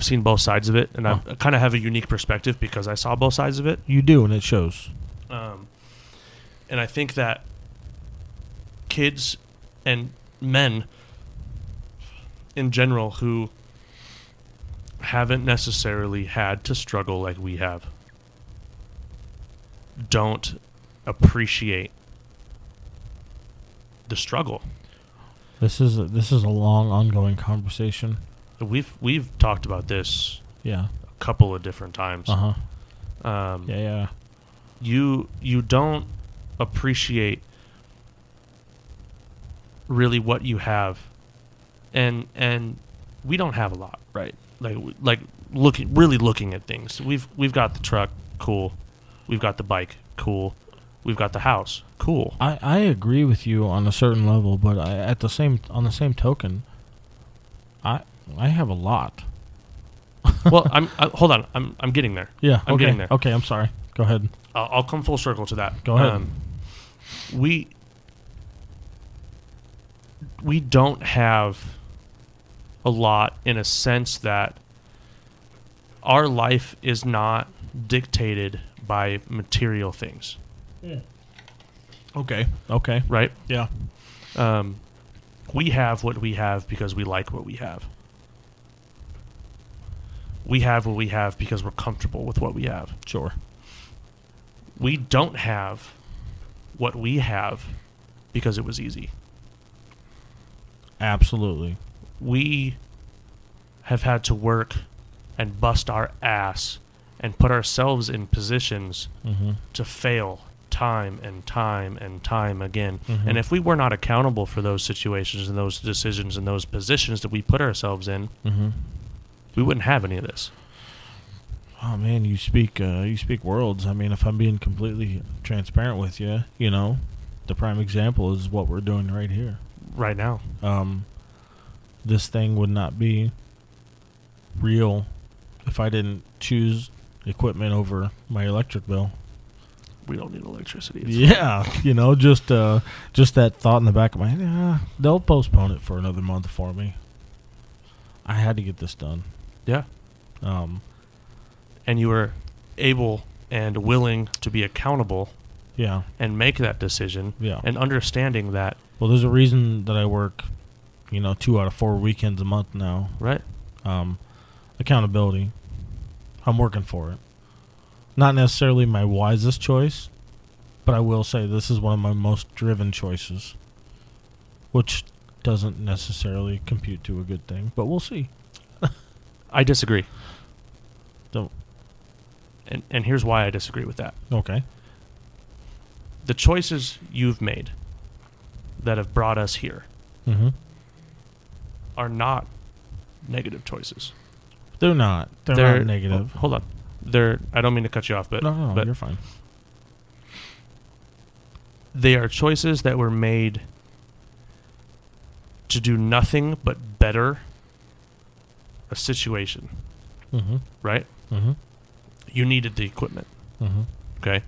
seen both sides of it, and I kind of have a unique perspective because I saw both sides of it. You do, and it shows. And I think that kids and men in general who haven't necessarily had to struggle like we have don't appreciate the struggle. This is a long, ongoing conversation. We've talked about this a couple of different times. You don't appreciate really what you have, and we don't have a lot, right? Like looking at things. We've got the truck, cool. We've got the bike, cool. We've got the house, cool. I agree with you on a certain level, but on the same token, I have a lot. Well, hold on. I'm getting there. Yeah, I'm getting there. Okay, I'm sorry. Go ahead. I'll come full circle to that. Go ahead. We don't have a lot in a sense that our life is not dictated by material things. Yeah. Okay. Right? Yeah. We have what we have because we like what we have. We have what we have because we're comfortable with what we have. Sure. We don't have what we have because it was easy. Absolutely. We have had to work and bust our ass and put ourselves in positions to fail time and time and time again. And if we were not accountable for those situations and those decisions and those positions that we put ourselves in, we wouldn't have any of this. Oh man, you speak worlds. I mean, if I'm being completely transparent with you, the prime example is what we're doing right here, right now. This thing would not be real if I didn't choose equipment over my electric bill. We don't need electricity. Just that thought in the back of my head. They'll postpone it for another month for me. I had to get this done. Yeah. And you were able and willing to be accountable. Yeah. And make that decision. Yeah. And understanding that. Well, there's a reason that I work, 2 out of 4 weekends a month now. Right. Accountability. I'm working for it. Not necessarily my wisest choice, But I will say this is one of my most driven choices, which doesn't necessarily compute to a good thing, but we'll see. I disagree. Don't. And here's why I disagree with that. Okay. The choices you've made that have brought us here are not negative choices. They're not. They're not negative. Hold on. I don't mean to cut you off, but No, but you're fine. they are choices that were made to do nothing but better a situation. Right? You needed the equipment. Okay?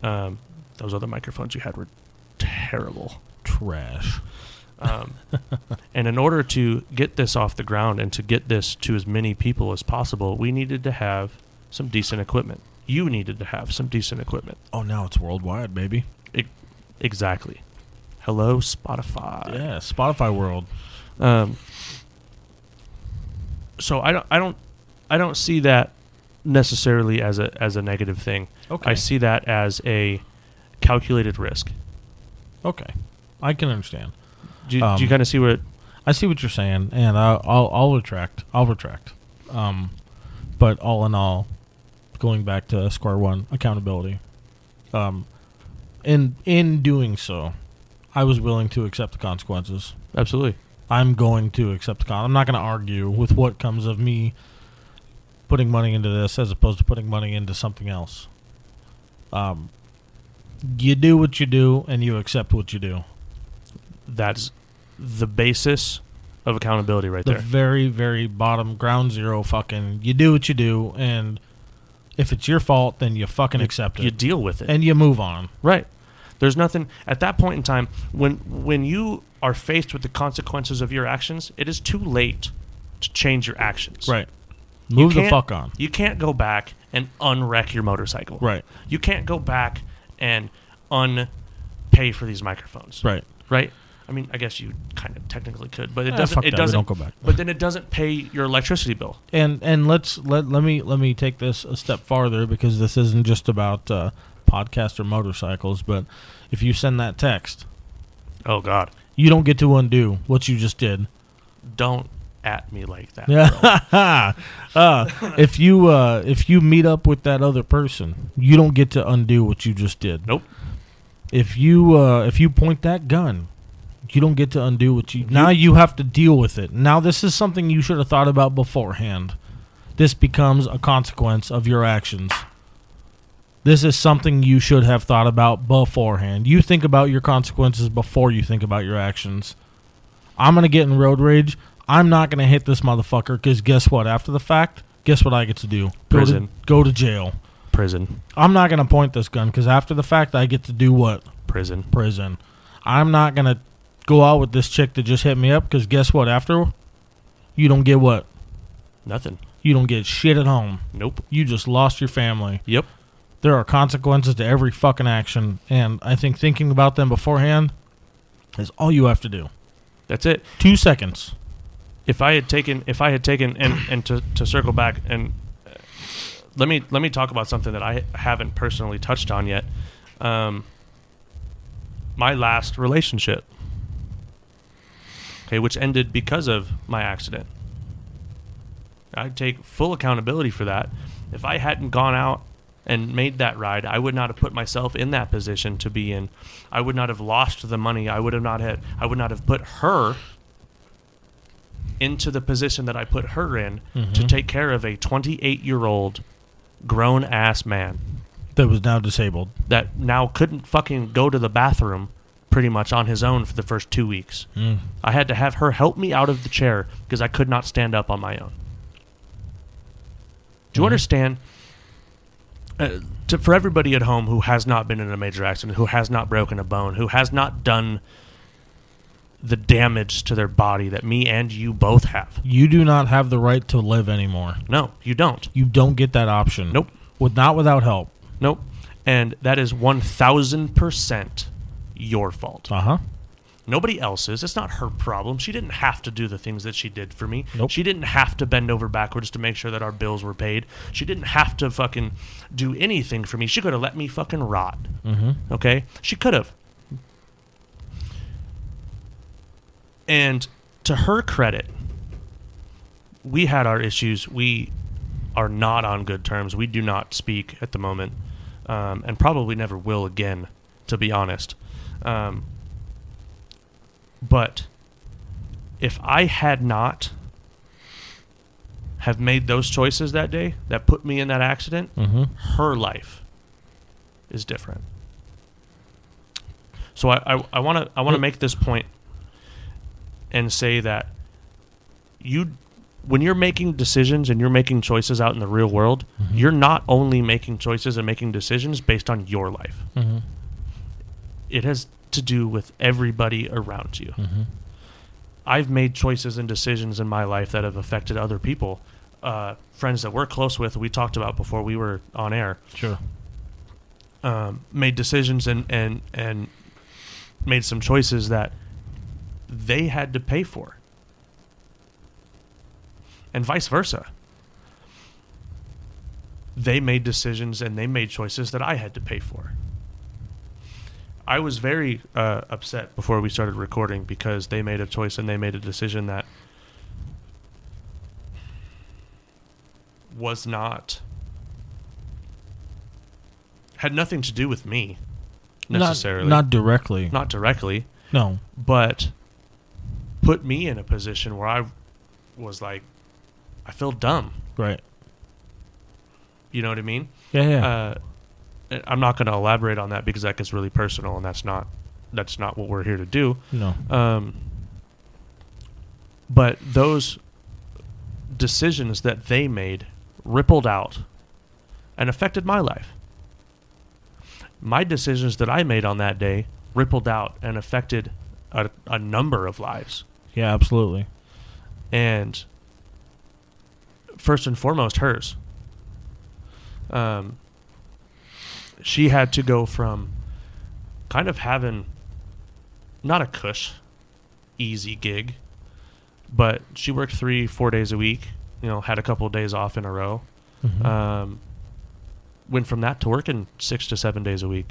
Those other microphones you had were terrible. Trash. And in order to get this off the ground and to get this to as many people as possible, we needed to have some decent equipment. You needed to have some decent equipment. Oh, now it's worldwide, baby. Exactly. Hello, Spotify. Yeah, Spotify world. So I don't see that necessarily as a negative thing. Okay. I see that as a calculated risk. Okay, I can understand. Do you kind of see what? I see what you're saying, and I'll retract. But all in all, going back to square one, accountability. In doing so, I was willing to accept the consequences. Absolutely. I'm going to accept the I'm not going to argue with what comes of me putting money into this as opposed to putting money into something else. You do what you do, and you accept what you do. That's the basis of accountability right there. The very, very bottom, ground zero fucking, you do what you do, and if it's your fault, then you fucking accept it. You deal with it. And you move on. Right. There's nothing, at that point in time, when you are faced with the consequences of your actions, it is too late to change your actions. Right. Move the fuck on. You can't go back and unwreck your motorcycle. Right. You can't go back and unpay for these microphones. Right. Right? I mean, I guess you kind of technically could, but it Fuck doesn't. that. We don't go back. But then it doesn't pay your electricity bill. And let me take this a step farther, because this isn't just about podcasts or motorcycles, but if you send that text, oh God, you don't get to undo what you just did. Don't at me like that, bro. If you meet up with that other person, you don't get to undo what you just did. Nope. If you point that gun, you don't get to undo what you... Now you have to deal with it. Now this is something you should have thought about beforehand. This becomes a consequence of your actions. This is something you should have thought about beforehand. You think about your consequences before you think about your actions. I'm going to get in road rage. I'm not going to hit this motherfucker, because guess what? After the fact, guess what I get to do? Prison. Go to jail. Prison. I'm not going to point this gun, because after the fact, I get to do what? Prison. I'm not going to go out with this chick that just hit me up, because guess what? After, you don't get what? Nothing. You don't get shit at home. Nope. You just lost your family. Yep. There are consequences to every fucking action, and I think thinking about them beforehand is all you have to do. That's it. 2 seconds. If I had taken and to circle back and let me talk about something that I haven't personally touched on yet. My last relationship, okay, which ended because of my accident. I take full accountability for that. If I hadn't gone out and made that ride, I would not have put myself in that position to be in. I would not have lost the money. I would not have put her into the position that I put her in to take care of a 28-year-old grown-ass man. That was now disabled. That now couldn't fucking go to the bathroom pretty much on his own for the first 2 weeks. I had to have her help me out of the chair because I could not stand up on my own. Do you understand? For everybody at home who has not been in a major accident, who has not broken a bone, who has not done the damage to their body that me and you both have. You do not have the right to live anymore. No, you don't. You don't get that option. Nope. Not without help. Nope. And that is 1,000% your fault. nobody else's. It's not her problem. She didn't have to do the things that she did for me. Nope. She didn't have to bend over backwards to make sure that our bills were paid. She didn't have to fucking do anything for me. She could have let me fucking rot. Okay? She could have. And to her credit, we had our issues. We are not on good terms. We do not speak at the moment, and probably never will again, to be honest. But if I had not have made those choices that day that put me in that accident, her life is different. So I want to make this point and say that when you're making decisions and you're making choices out in the real world, you're not only making choices and making decisions based on your life. It has to do with everybody around you. I've made choices and decisions in my life that have affected other people. Friends that we're close with, we talked about before we were on air. Sure. Made decisions and made some choices that they had to pay for. And vice versa. They made decisions and they made choices that I had to pay for. I was very upset before we started recording because they made a choice and they made a decision that had nothing to do with me necessarily. Not directly. Not directly. No. But put me in a position where I was like, I feel dumb. Right. You know what I mean? Yeah. I'm not going to elaborate on that because that gets really personal, and that's not what we're here to do. No. But those decisions that they made rippled out and affected my life. My decisions that I made on that day rippled out and affected a number of lives. Yeah, absolutely. And first and foremost, hers. She had to go from kind of having not a cush, easy gig, but she worked 3-4 days a week, had a couple of days off in a row. Went from that to working 6 to 7 days a week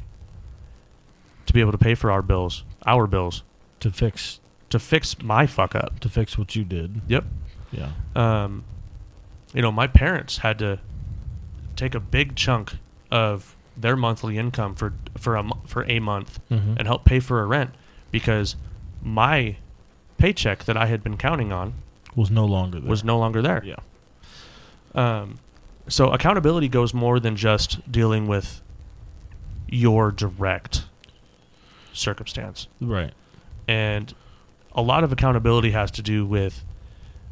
to be able to pay for our bills. To fix my fuck up. To fix what you did. Yep. Yeah. My parents had to take a big chunk of their monthly income for a month and help pay for a rent because my paycheck that I had been counting on was no longer there. Yeah. So accountability goes more than just dealing with your direct circumstance. Right. And a lot of accountability has to do with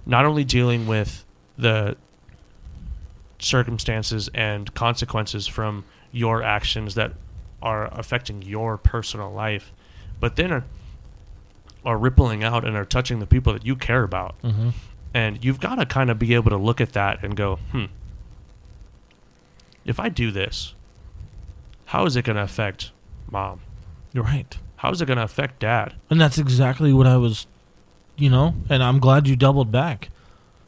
not only dealing with the circumstances and consequences from your actions that are affecting your personal life, but then are rippling out and are touching the people that you care about. And you've got to kind of be able to look at that and go, if I do this, how is it going to affect mom? You're right. How is it going to affect dad? And that's exactly what I was, and I'm glad you doubled back.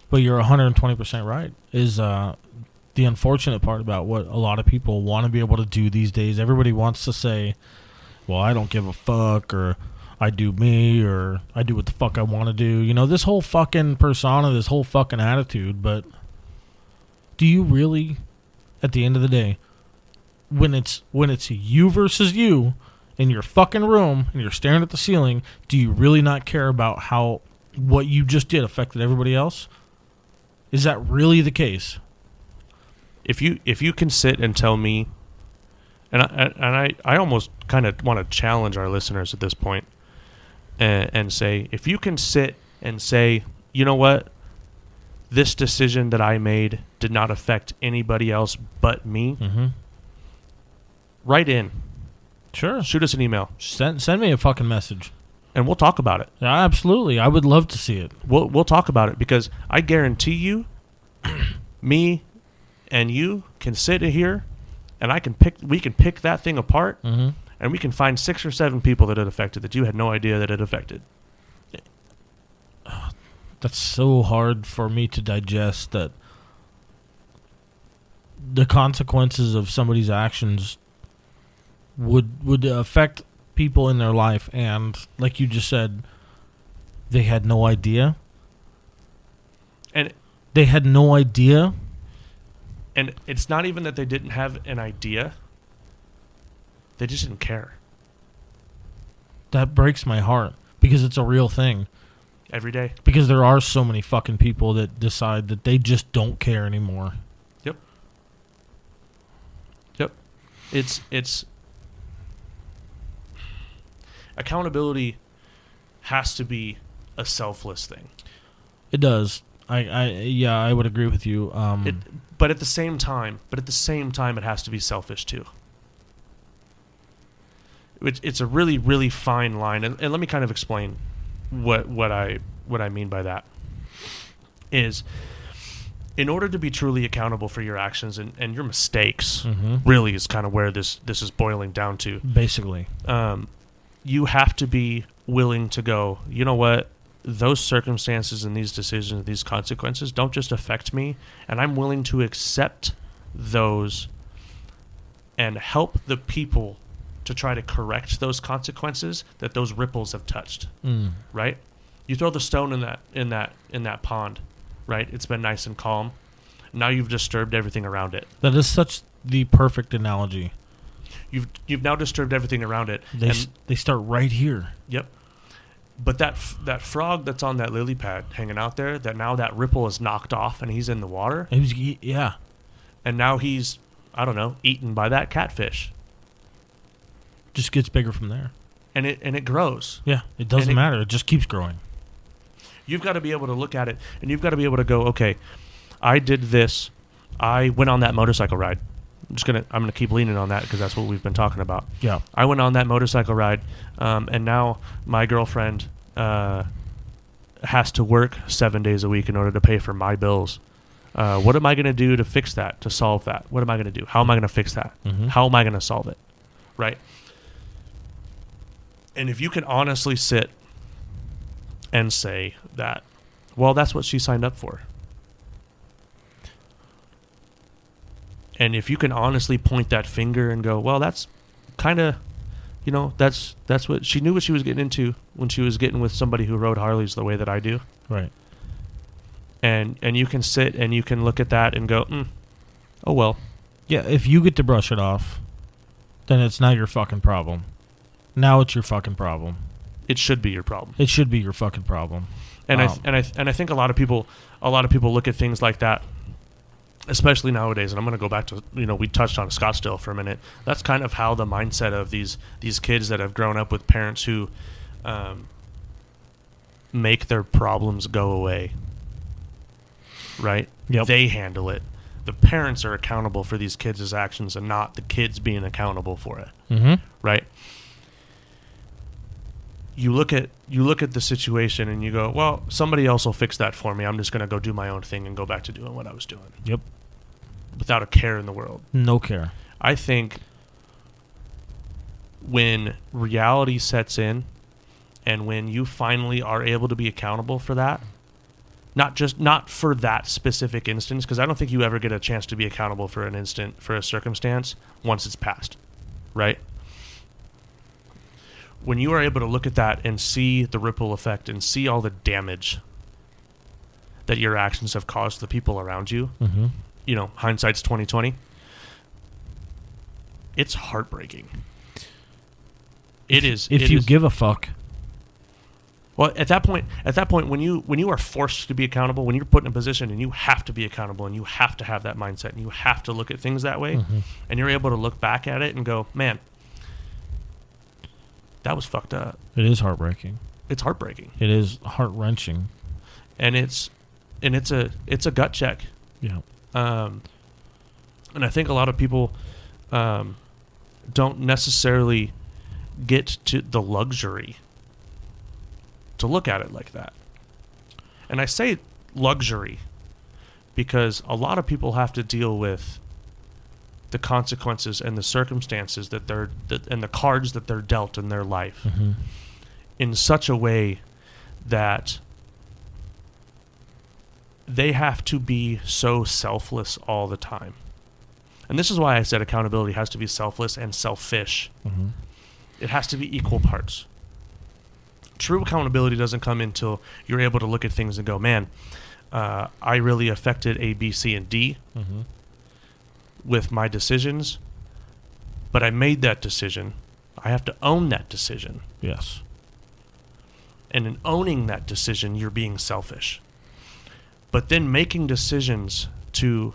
But you're 120% right, is the unfortunate part about what a lot of people want to be able to do these days. Everybody wants to say, well, I don't give a fuck, or I do me, or I do what the fuck I want to do. This whole fucking persona, this whole fucking attitude. But do you really, at the end of the day, when it's you versus you in your fucking room and you're staring at the ceiling, do you really not care about how what you just did affected everybody else? Is that really the case? If you can sit and tell me, and I almost kind of want to challenge our listeners at this point, and say, if you can sit and say, you know what, this decision that I made did not affect anybody else but me, write in. Sure. Shoot us an email. Send me a fucking message. And we'll talk about it. Yeah, absolutely. I would love to see it. We'll talk about it because I guarantee you, me and you can sit here and we can pick that thing apart and we can find 6 or 7 people that it affected that you had no idea that it affected. That's so hard for me to digest, that the consequences of somebody's actions would affect people in their life, and like you just said, they had no idea. And they had no idea. And it's not even that they didn't have an idea. They just didn't care. That breaks my heart, because it's a real thing. Every day. Because there are so many fucking people that decide that they just don't care anymore. Yep. It's accountability has to be a selfless thing. It does. I would agree with you. But at the same time, it has to be selfish too. It's a really, really fine line, and let me kind of explain what I mean by that. Is in order to be truly accountable for your actions and your mistakes, really is kind of where this is boiling down to. Basically, you have to be willing to go, you know what? Those circumstances and these decisions, these consequences don't just affect me, and I'm willing to accept those and help the people to try to correct those consequences that those ripples have touched. Right? You throw the stone in that pond, right? It's been nice and calm. Now you've disturbed everything around it. That is such the perfect analogy. You've now disturbed everything around it. They start right here. Yep. But that frog that's on that lily pad hanging out there, that now that ripple is knocked off and he's in the water. Yeah. And now he's, I don't know, eaten by that catfish. Just gets bigger from there. And it grows. Yeah, it doesn't matter. It just keeps growing. You've got to be able to look at it, and you've got to be able to go, okay, I did this. I went on that motorcycle ride. I'm gonna keep leaning on that because that's what we've been talking about. Yeah. I went on that motorcycle ride, and now my girlfriend has to work 7 days a week in order to pay for my bills. What am I going to do to fix that, to solve that? What am I going to do? How am I going to fix that? How am I going to solve it? Right? And if you can honestly sit and say that, well, that's what she signed up for. And if you can honestly point that finger and go, well, that's kind of, that's what she knew what she was getting into when she was getting with somebody who rode Harleys the way that I do. Right. And you can sit and you can look at that and go, oh, well. Yeah, if you get to brush it off, then it's not your fucking problem. Now it's your fucking problem. It should be your problem. It should be your fucking problem. And I think a lot of people look at things like that, especially nowadays. And I'm going to go back to, we touched on Scottsdale for a minute. That's kind of how the mindset of these kids that have grown up with parents who make their problems go away. Right? Yep. They handle it. The parents are accountable for these kids' actions and not the kids being accountable for it. Right? You look at the situation and you go, well, somebody else will fix that for me. I'm just going to go do my own thing and go back to doing what I was doing. Yep. Without a care in the world. No care. I think when reality sets in and when you finally are able to be accountable for that, not for that specific instance, because I don't think you ever get a chance to be accountable for a circumstance once it's passed, right? When you are able to look at that and see the ripple effect and see all the damage that your actions have caused the people around you, hindsight's 20/20. It's heartbreaking. It is. If you give a fuck. Well, at that point, when you are forced to be accountable, when you're put in a position and you have to be accountable and you have to have that mindset and you have to look at things that way, and you're able to look back at it and go, man, that was fucked up. It is heartbreaking. It's heartbreaking. It is heart-wrenching. And it's a gut check. Yeah. And I think a lot of people don't necessarily get to the luxury to look at it like that. And I say luxury because a lot of people have to deal with the consequences and the circumstances and the cards that they're dealt in their life in such a way that they have to be so selfless all the time. And this is why I said accountability has to be selfless and selfish. It has to be equal parts. True accountability doesn't come until you're able to look at things and go, man, I really affected A, B, C, and D with my decisions, but I made that decision. I have to own that decision. Yes. And in owning that decision, you're being selfish. But then making decisions to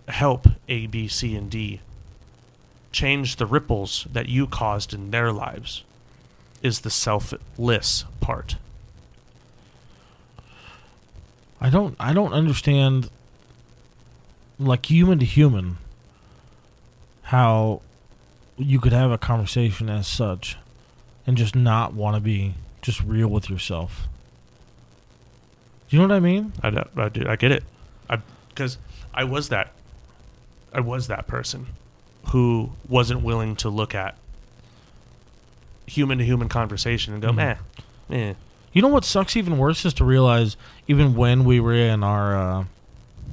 help A, B, C, and D change the ripples that you caused in their lives is the selfless part. I don't understand, like, human to human, how you could have a conversation as such and just not want to be just real with yourself. Do you know what I mean? I do. I get it. Because I was that person who wasn't willing to look at human to human conversation and go, man, You know what sucks even worse is to realize even when we were in our,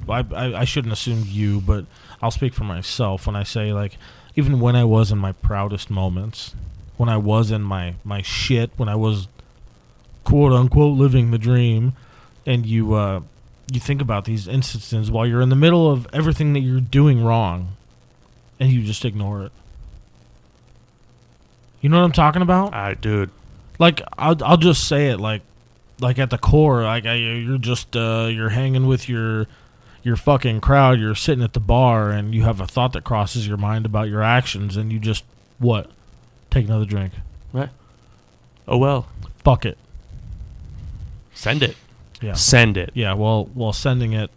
I shouldn't assume you, but I'll speak for myself when I say, like, even when I was in my proudest moments, when I was in my shit, when I was quote unquote living the dream, and you think about these instances while you're in the middle of everything that you're doing wrong, and you just ignore it. You know what I'm talking about? Dude. Like, I'll just say it, like at the core, like, you're just you're hanging with your fucking crowd. You're sitting at the bar, and you have a thought that crosses your mind about your actions, and you just take another drink. Right. Oh well. Fuck it. Send it. Yeah. Send it. Yeah. Well, sending it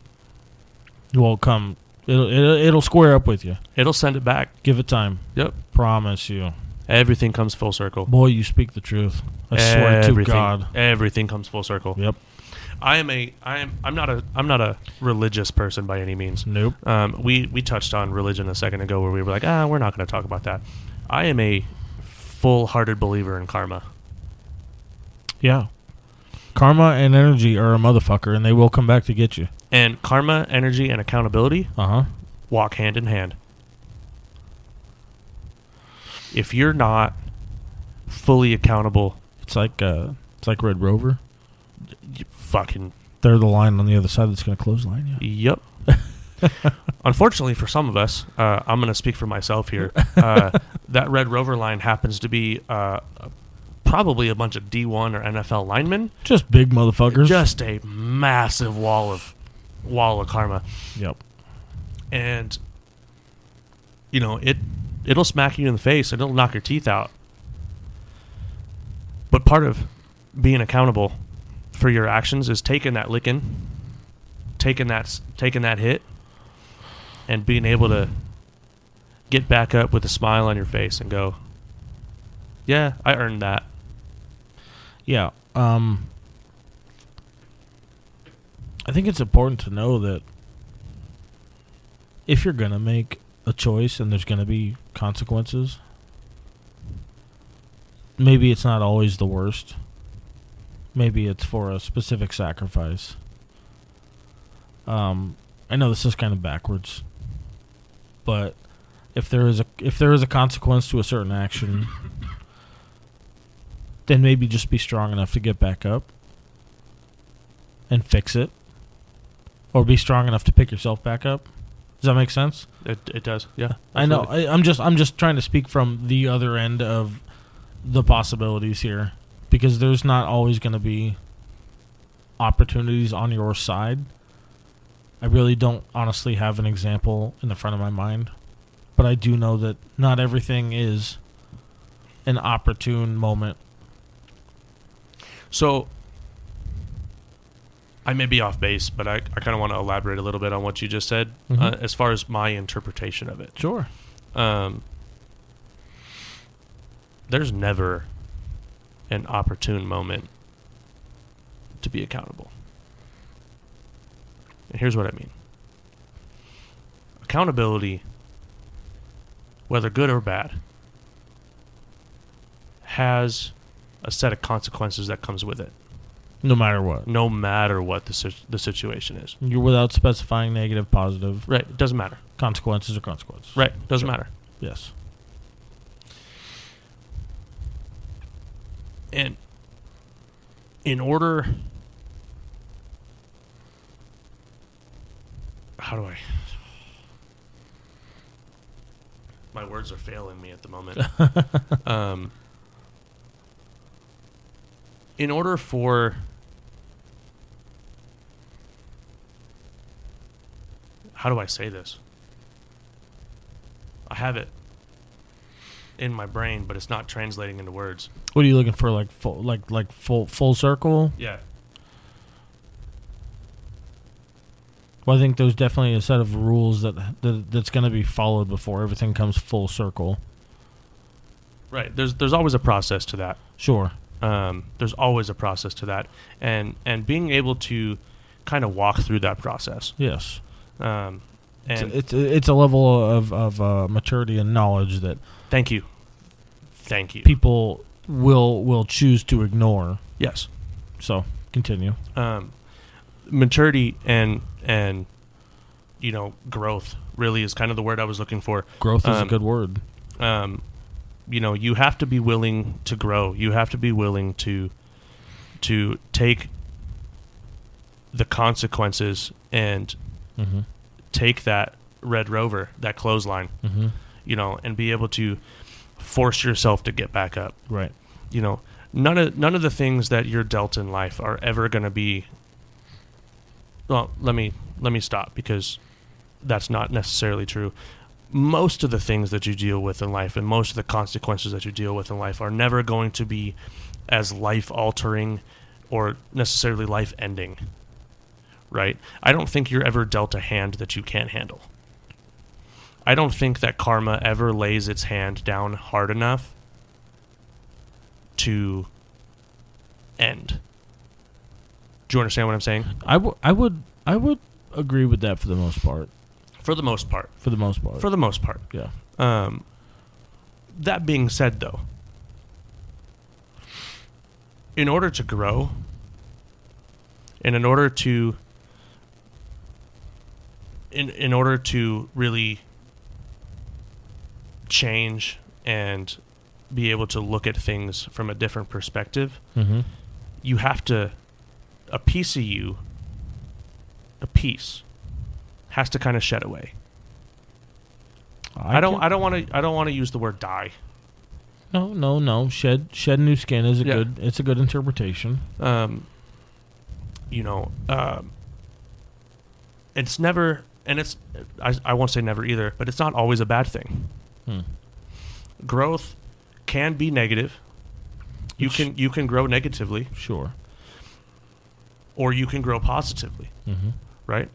will come. It'll square up with you. It'll send it back. Give it time. Yep. Promise you. Everything comes full circle. Boy, you speak the truth. I swear to God. Everything comes full circle. Yep. I'm not a religious person by any means. Nope. We touched on religion a second ago where we were like, we're not going to talk about that. I am a full-hearted believer in karma. Yeah. Karma and energy are a motherfucker, and they will come back to get you. And karma, energy, and accountability walk hand in hand. If you're not fully accountable, it's like Red Rover. They're the line on the other side that's going to clothesline you. Yep. Unfortunately for some of us, I'm going to speak for myself here. That Red Rover line happens to be probably a bunch of D1 or NFL linemen. Just big motherfuckers. Just a massive wall of karma. Yep. And it'll smack you in the face and it'll knock your teeth out. But part of being accountable for your actions is taking that licking, taking that hit, and being able to get back up with a smile on your face and go, yeah, I earned that. Yeah. I think it's important to know that if you're going to make a choice and there's going to be consequences, maybe it's not always the worst. Maybe it's for a specific sacrifice. I know this is kind of backwards, but if there is a consequence to a certain action, then maybe just be strong enough to get back up and fix it, or be strong enough to pick yourself back up. Does that make sense? It does. Yeah, I know. I'm just trying to speak from the other end of the possibilities here, because there's not always going to be opportunities on your side. I really don't honestly have an example in the front of my mind, but I do know that not everything is an opportune moment. So, I may be off base, but I kind of want to elaborate a little bit on what you just said, as far as my interpretation of it. Sure. There's never an opportune moment to be accountable. And here's what I mean. Accountability whether good or bad, has a set of consequences that comes with it. No matter what. No matter what the situation is. You're without specifying negative, positive. Right. It doesn't matter. Consequences are consequences. Right. Doesn't matter. Yes. And in order... How do I... My words are failing me at the moment. In order for... How do I say this? I have it in my brain, but it's not translating into words. What are you looking for? Like full circle? Yeah. Well, I think there's definitely a set of rules that's going to be followed before everything comes full circle. Right. There's always a process to that. Sure. There's always a process to that, and being able to kind of walk through that process. Yes. And it's a level of maturity and knowledge that thank you. People will choose to ignore. Yes. So continue. Maturity and growth really is kind of the word I was looking for. Growth is a good word. You have to be willing to grow. You have to be willing to take the consequences and take that Red Rover, that clothesline, and be able to force yourself to get back up. Right. None of the things that you're dealt in life are ever going to be. Well, let me stop, because that's not necessarily true. Most of the things that you deal with in life and most of the consequences that you deal with in life are never going to be as life-altering or necessarily life-ending, right? I don't think you're ever dealt a hand that you can't handle. I don't think that karma ever lays its hand down hard enough to end. Do you understand what I'm saying? I would agree with that for the most part. For the most part. Yeah. That being said, though, in order to grow, and in order to really change and be able to look at things from a different perspective, you have to, a piece has to kind of shed away. I don't want to use the word die. No. Shed new skin is it's a good interpretation. It's never, and it's I won't say never either, but it's not always a bad thing. Growth can be negative. You can grow negatively. Sure. Or you can grow positively. Right?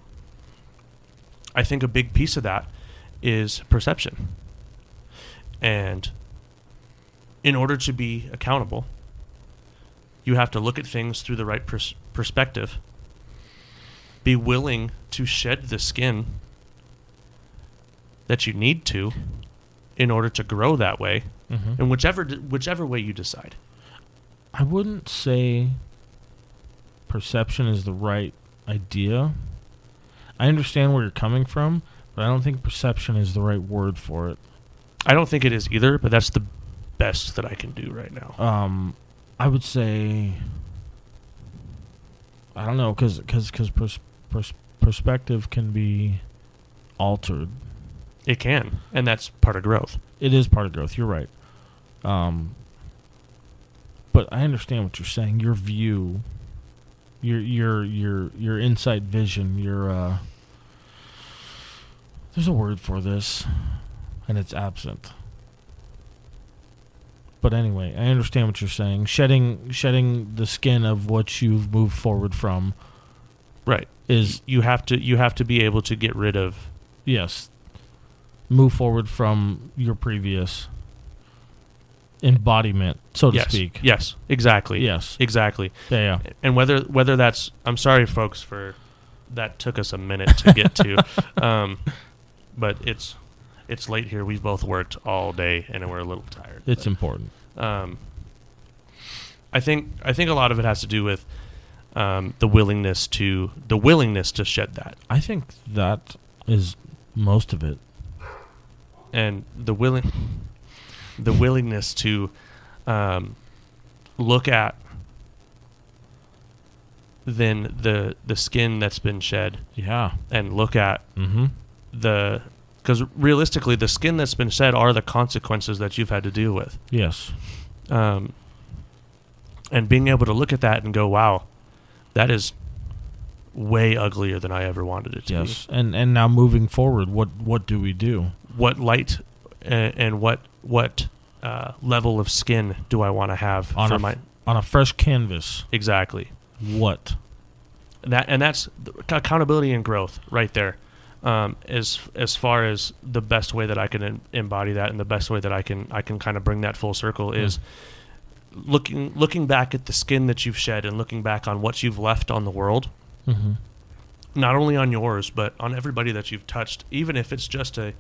I think a big piece of that is perception. And in order to be accountable, you have to look at things through the right perspective, be willing to shed the skin that you need to in order to grow that way, in whichever way you decide. I wouldn't say perception is the right idea. I understand where you're coming from, but I don't think perception is the right word for it. I don't think it is either, but that's the best that I can do right now. I would say, I don't know, because perspective can be altered. It can, and that's part of growth. It is part of growth. You're right. But I understand what you're saying. Your view, your insight vision, your there's a word for this, and it's absent. But anyway, I understand what you're saying. Shedding the skin of what you've moved forward from. Right. Is you have to be able to get rid of. Yes. Move forward from your previous embodiment, so to speak. Yes, exactly. Yes. Exactly. Yeah. And whether that's, I'm sorry folks for that took us a minute to get to. But it's it's late here. We've both worked all day and we're a little tired. It's important. I think a lot of it has to do with the willingness to shed that. I think that is most of it. And the willingness to look at then the skin that's been shed. Yeah. And look at because realistically the skin that's been shed are the consequences that you've had to deal with. Yes. And being able to look at that and go, wow, that is way uglier than I ever wanted it to be. Yes. And now moving forward, what do we do? What light and what level of skin do I want to have on a fresh canvas? Exactly. What? That's accountability and growth right there. As far as the best way that I can embody that, and the best way that I can kind of bring that full circle is looking back at the skin that you've shed and looking back on what you've left on the world. Not only on yours, but on everybody that you've touched, even if it's just a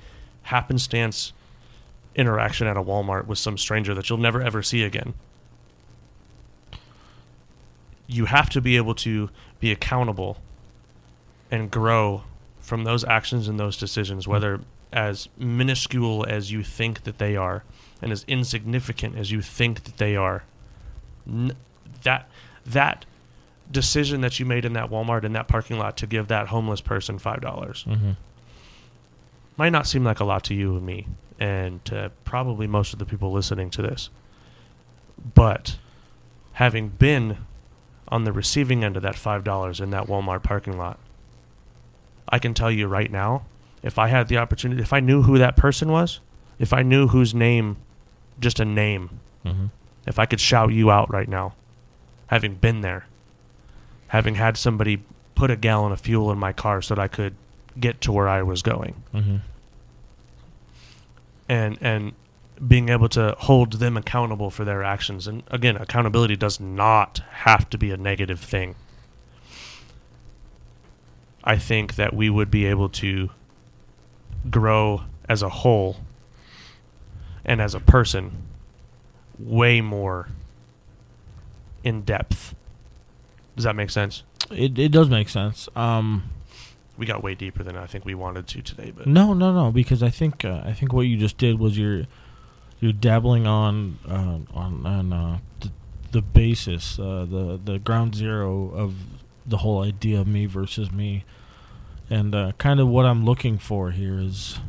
happenstance interaction at a Walmart with some stranger that you'll never ever see again. You have to be able to be accountable and grow from those actions and those decisions, whether as minuscule as you think that they are and as insignificant as you think that they are. That decision that you made in that Walmart, in that parking lot, to give that homeless person $5 might not seem like a lot to you and me, and to probably most of the people listening to this. But having been on the receiving end of that $5 in that Walmart parking lot, I can tell you right now, if I had the opportunity, if I knew who that person was, if I knew whose name, just a name, if I could shout you out right now, having been there, having had somebody put a gallon of fuel in my car so that I could get to where I was going, and being able to hold them accountable for their actions. And again, accountability does not have to be a negative thing. I think that we would be able to grow as a whole and as a person way more in depth. Does that make sense? It does make sense. We got way deeper than I think we wanted to today, but no, because I think what you just did was you're dabbling on the basis, the ground zero of the whole idea of me versus me, and kind of what I'm looking for here is,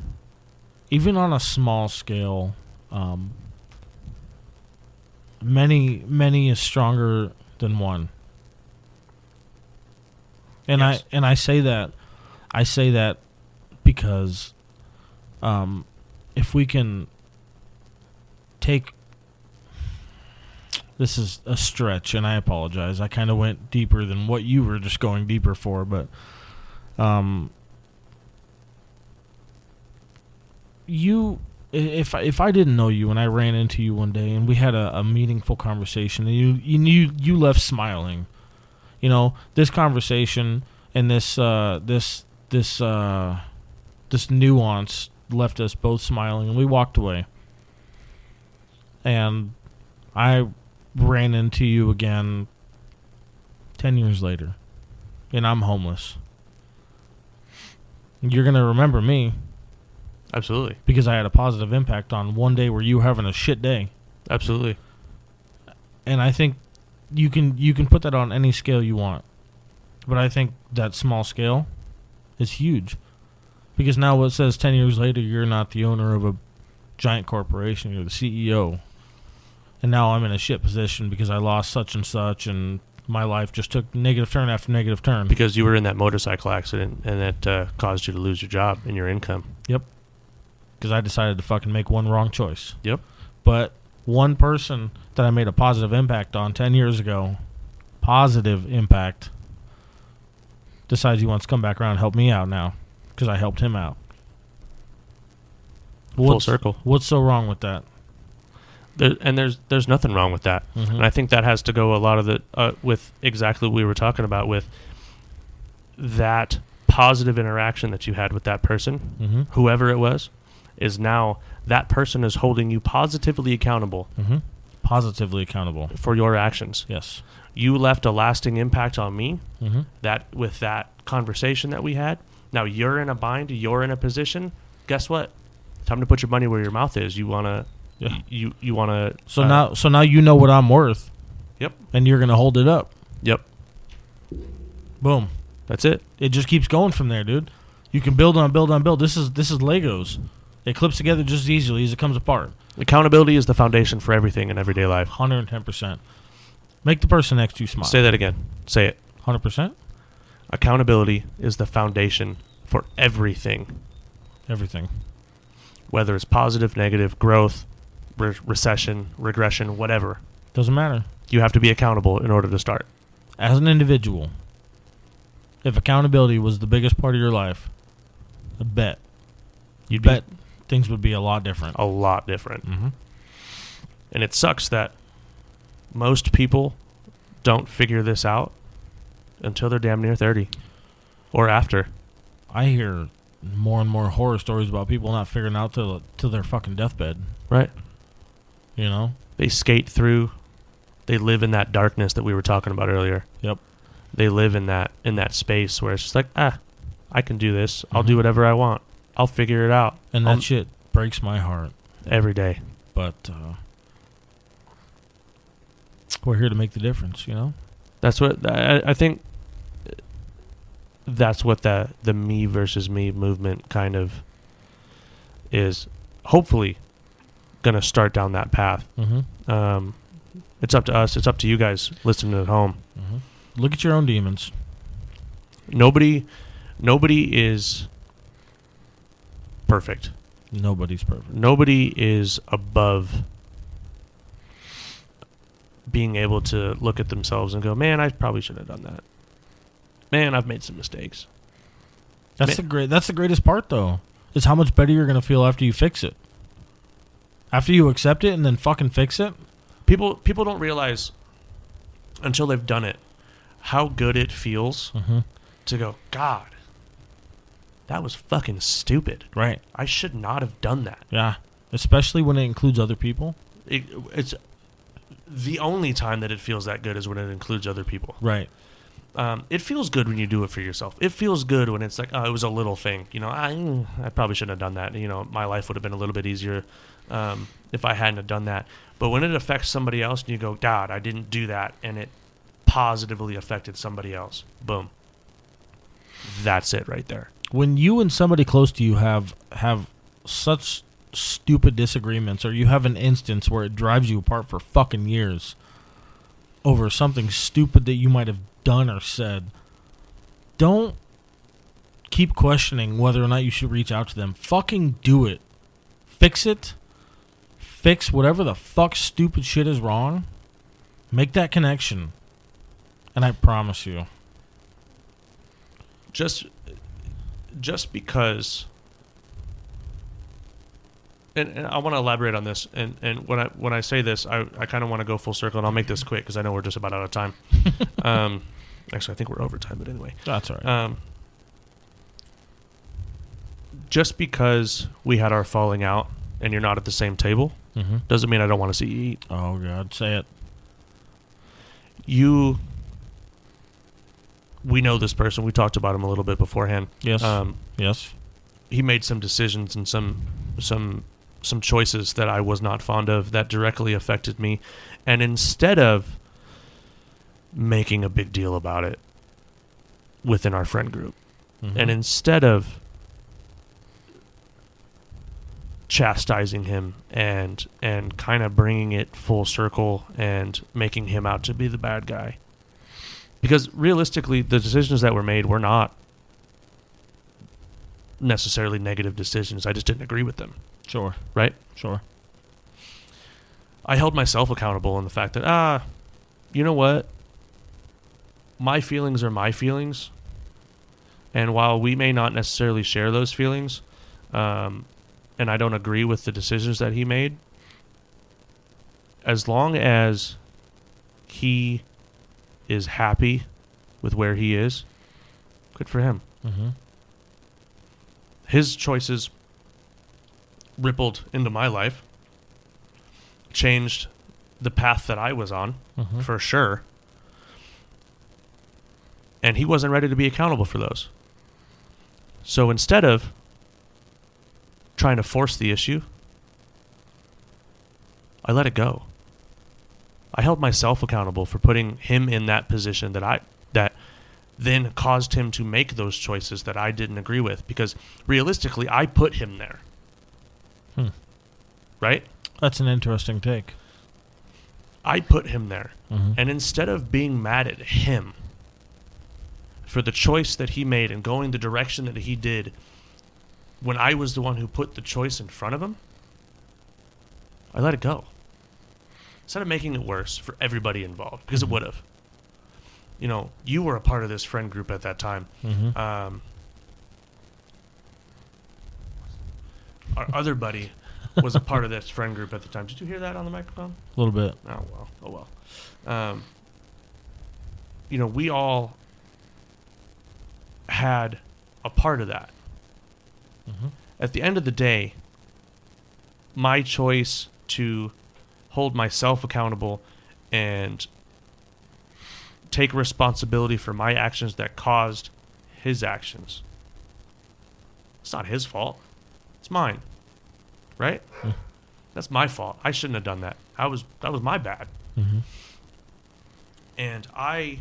even on a small scale, many is stronger than one. And yes. I say that because if we can take, this is a stretch, and I apologize. I kind of went deeper than what you were just going deeper for, but if I didn't know you and I ran into you one day and we had a meaningful conversation and you left smiling, this conversation and this nuance left us both smiling, and we walked away. And I ran into you again 10 years later, and I'm homeless. You're going to remember me. Absolutely. Because I had a positive impact on one day where you were having a shit day. Absolutely. And I think you can put that on any scale you want. But I think that small scale is huge. Because now what says 10 years later you're not the owner of a giant corporation, you're the CEO. And now I'm in a shit position because I lost such and such, and my life just took negative turn after negative turn. Because you were in that motorcycle accident, and that caused you to lose your job and your income. Yep. Because I decided to fucking make one wrong choice. Yep. But one person that I made a positive impact on 10 years ago, positive impact, decides he wants to come back around and help me out now because I helped him out. Full circle. What's so wrong with that? There's nothing wrong with that. Mm-hmm. And I think that has to go a lot of the with exactly what we were talking about, with that positive interaction that you had with that person, whoever it was. is now that person is holding you positively accountable Positively accountable. for your actions. Yes. You left a lasting impact on me Mm-hmm. with that conversation that we had. Now you're in a bind. You're in a position. Guess what? Time to put your money where your mouth is. You wanna, you wanna. So now you know what I'm worth. Yep. And you're gonna hold it up. Yep. Boom. That's it. It just keeps going from there, dude. You can build on build on build. This is Legos. It clips together just as easily as it comes apart. Accountability is the foundation for everything in everyday life. 110%. Make the person next to you smile. Say that again. Say it. 100%. Accountability is the foundation for everything. Everything. Whether it's positive, negative, growth, recession, regression, whatever. Doesn't matter. You have to be accountable in order to start. As an individual, if accountability was the biggest part of your life, I bet things would be a lot different. A lot different. Mm-hmm. And it sucks that most people don't figure this out until they're damn near 30 or after. I hear more and more horror stories about people not figuring out till their fucking deathbed. Right. You know? They skate through. They live in that darkness that we were talking about earlier. Yep. They live in that space where it's just like, I can do this. I'll do whatever I want. I'll figure it out. And that shit breaks my heart. Every day. But we're here to make the difference, you know? That's what I think. That's what the me versus me movement kind of is. Hopefully, gonna start down that path. Mm-hmm. It's up to us. It's up to you guys listening at home. Mm-hmm. Look at your own demons. Nobody is perfect. Nobody's perfect. Nobody is above being able to look at themselves and go, man, I probably shouldn't have done that. Man, I've made some mistakes. That's the greatest part, though, is how much better you're going to feel after you fix it. After you accept it and then fucking fix it. People don't realize until they've done it how good it feels to go, God, that was fucking stupid. Right. I should not have done that. Yeah. Especially when it includes other people. It's the only time that it feels that good is when it includes other people. Right. It feels good when you do it for yourself. It feels good when it's like, oh, it was a little thing. You know, I probably shouldn't have done that. You know, my life would have been a little bit easier if I hadn't have done that. But when it affects somebody else and you go, God, I didn't do that, and it positively affected somebody else, boom. That's it right there. When you and somebody close to you have such stupid disagreements, or you have an instance where it drives you apart for fucking years over something stupid that you might have done or said, don't keep questioning whether or not you should reach out to them. Fucking do it. Fix it. Fix whatever the fuck stupid shit is wrong. Make that connection. And I promise you. Just because, and I want to elaborate on this, and when I say this, I kind of want to go full circle, and I'll make this quick because I know we're just about out of time. Actually, I think we're over time, but anyway. That's all right. Just because we had our falling out and you're not at the same table doesn't mean I don't want to see you eat. Oh, God, say it. We know this person. We talked about him a little bit beforehand. Yes. Yes. He made some decisions and some choices that I was not fond of that directly affected me. And instead of making a big deal about it within our friend group, and instead of chastising him and kind of bringing it full circle and making him out to be the bad guy, because realistically the decisions that were made were not necessarily negative decisions. I just didn't agree with them. Sure. Right? Sure. I held myself accountable in the fact that, you know what? My feelings are my feelings. And while we may not necessarily share those feelings, and I don't agree with the decisions that he made, as long as he is happy with where he is, good for him. His choices rippled into my life, changed the path that I was on, for sure. And he wasn't ready to be accountable for those. So instead of trying to force the issue, I let it go. I held myself accountable for putting him in that position that then caused him to make those choices that I didn't agree with, because realistically, I put him there. Right? That's an interesting take. I put him there. And instead of being mad at him for the choice that he made and going the direction that he did when I was the one who put the choice in front of him, I let it go. Instead of making it worse for everybody involved, because it would have. You know, you were a part of this friend group at that time. Our other buddy was a part of this friend group at the time. Did you hear that on the microphone? A little bit. Oh well. You know, we all had a part of that. At the end of the day, my choice to hold myself accountable and take responsibility for my actions that caused his actions. It's not his fault. It's mine. Right? That's my fault. I shouldn't have done that. That was my bad. And I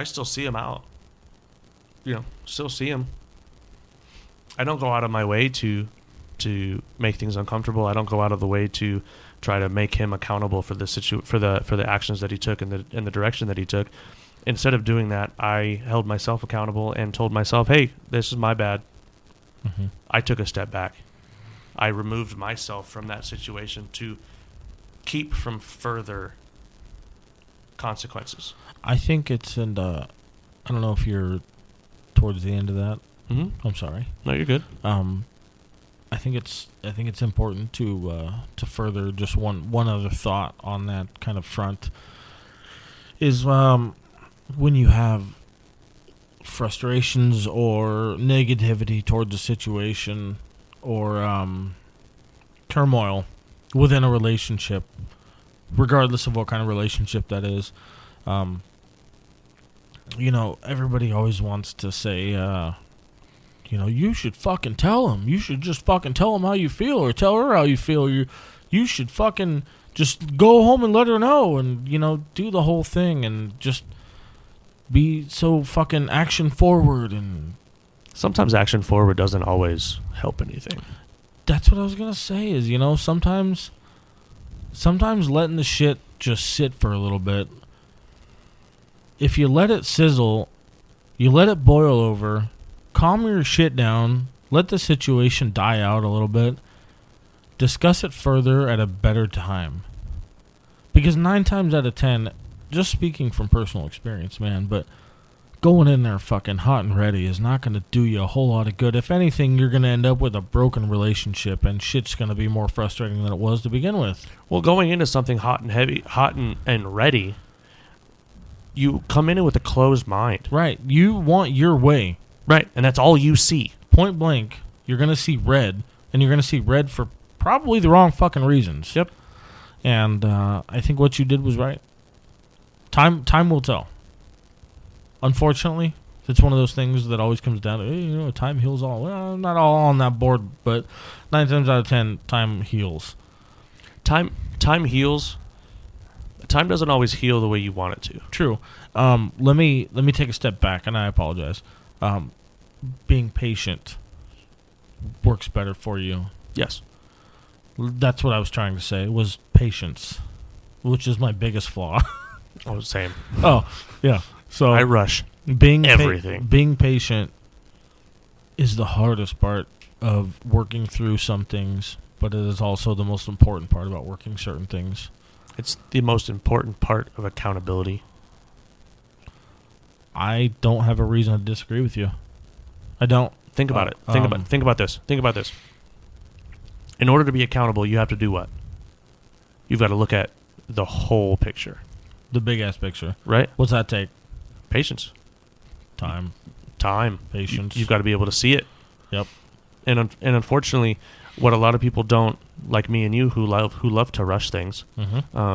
still see him out. You know, still see him. I don't go out of my way to make things uncomfortable. I don't go out of the way to try to make him accountable for the for the actions that he took and the direction that he took. Instead of doing that, I held myself accountable and told myself, "Hey, this is my bad." I took a step back. I removed myself from that situation to keep from further consequences. I think it's I don't know if you're towards the end of that. I'm sorry. No, you're good. I think it's important to further just one other thought on that kind of front is when you have frustrations or negativity towards a situation or turmoil within a relationship, regardless of what kind of relationship that is. You know, everybody always wants to say, you know, you should fucking tell him. You should just fucking tell him how you feel, or tell her how you feel. You should fucking just go home and let her know, and, you know, do the whole thing and just be so fucking action forward. And sometimes action forward doesn't always help anything. That's what I was gonna say. Is, you know, sometimes letting the shit just sit for a little bit. If you let it sizzle, you let it boil over, calm your shit down, let the situation die out a little bit, discuss it further at a better time. Because 9 times out of 10, just speaking from personal experience, man, but going in there fucking hot and ready is not going to do you a whole lot of good. If anything, you're going to end up with a broken relationship, and shit's going to be more frustrating than it was to begin with. Well, going into something hot and ready, you come in with a closed mind. Right. You want your way. Right. And that's all you see. Point blank, you're going to see red, and you're going to see red for probably the wrong fucking reasons. Yep. And I think what you did was right. Time will tell. Unfortunately, it's one of those things that always comes down to, hey, you know, time heals all. Well, not all on that board, but 9 times out of 10, time heals. Time heals. Time doesn't always heal the way you want it to. True. Let me take a step back, and I apologize. Being patient works better for you. Yes. That's what I was trying to say, was patience, which is my biggest flaw. Oh, same. Oh, yeah. So I rush being everything. Being patient is the hardest part of working through some things, but it is also the most important part about working certain things. It's the most important part of accountability. I don't have a reason to disagree with you. I don't. Think about it. Think about this. Think about this. In order to be accountable, you have to do what? You've got to look at the whole picture. The big ass picture. Right? What's that take? Patience. Time. Patience. Patience. You've got to be able to see it. Yep. and unfortunately, what a lot of people don't, like me and you, who love to rush things,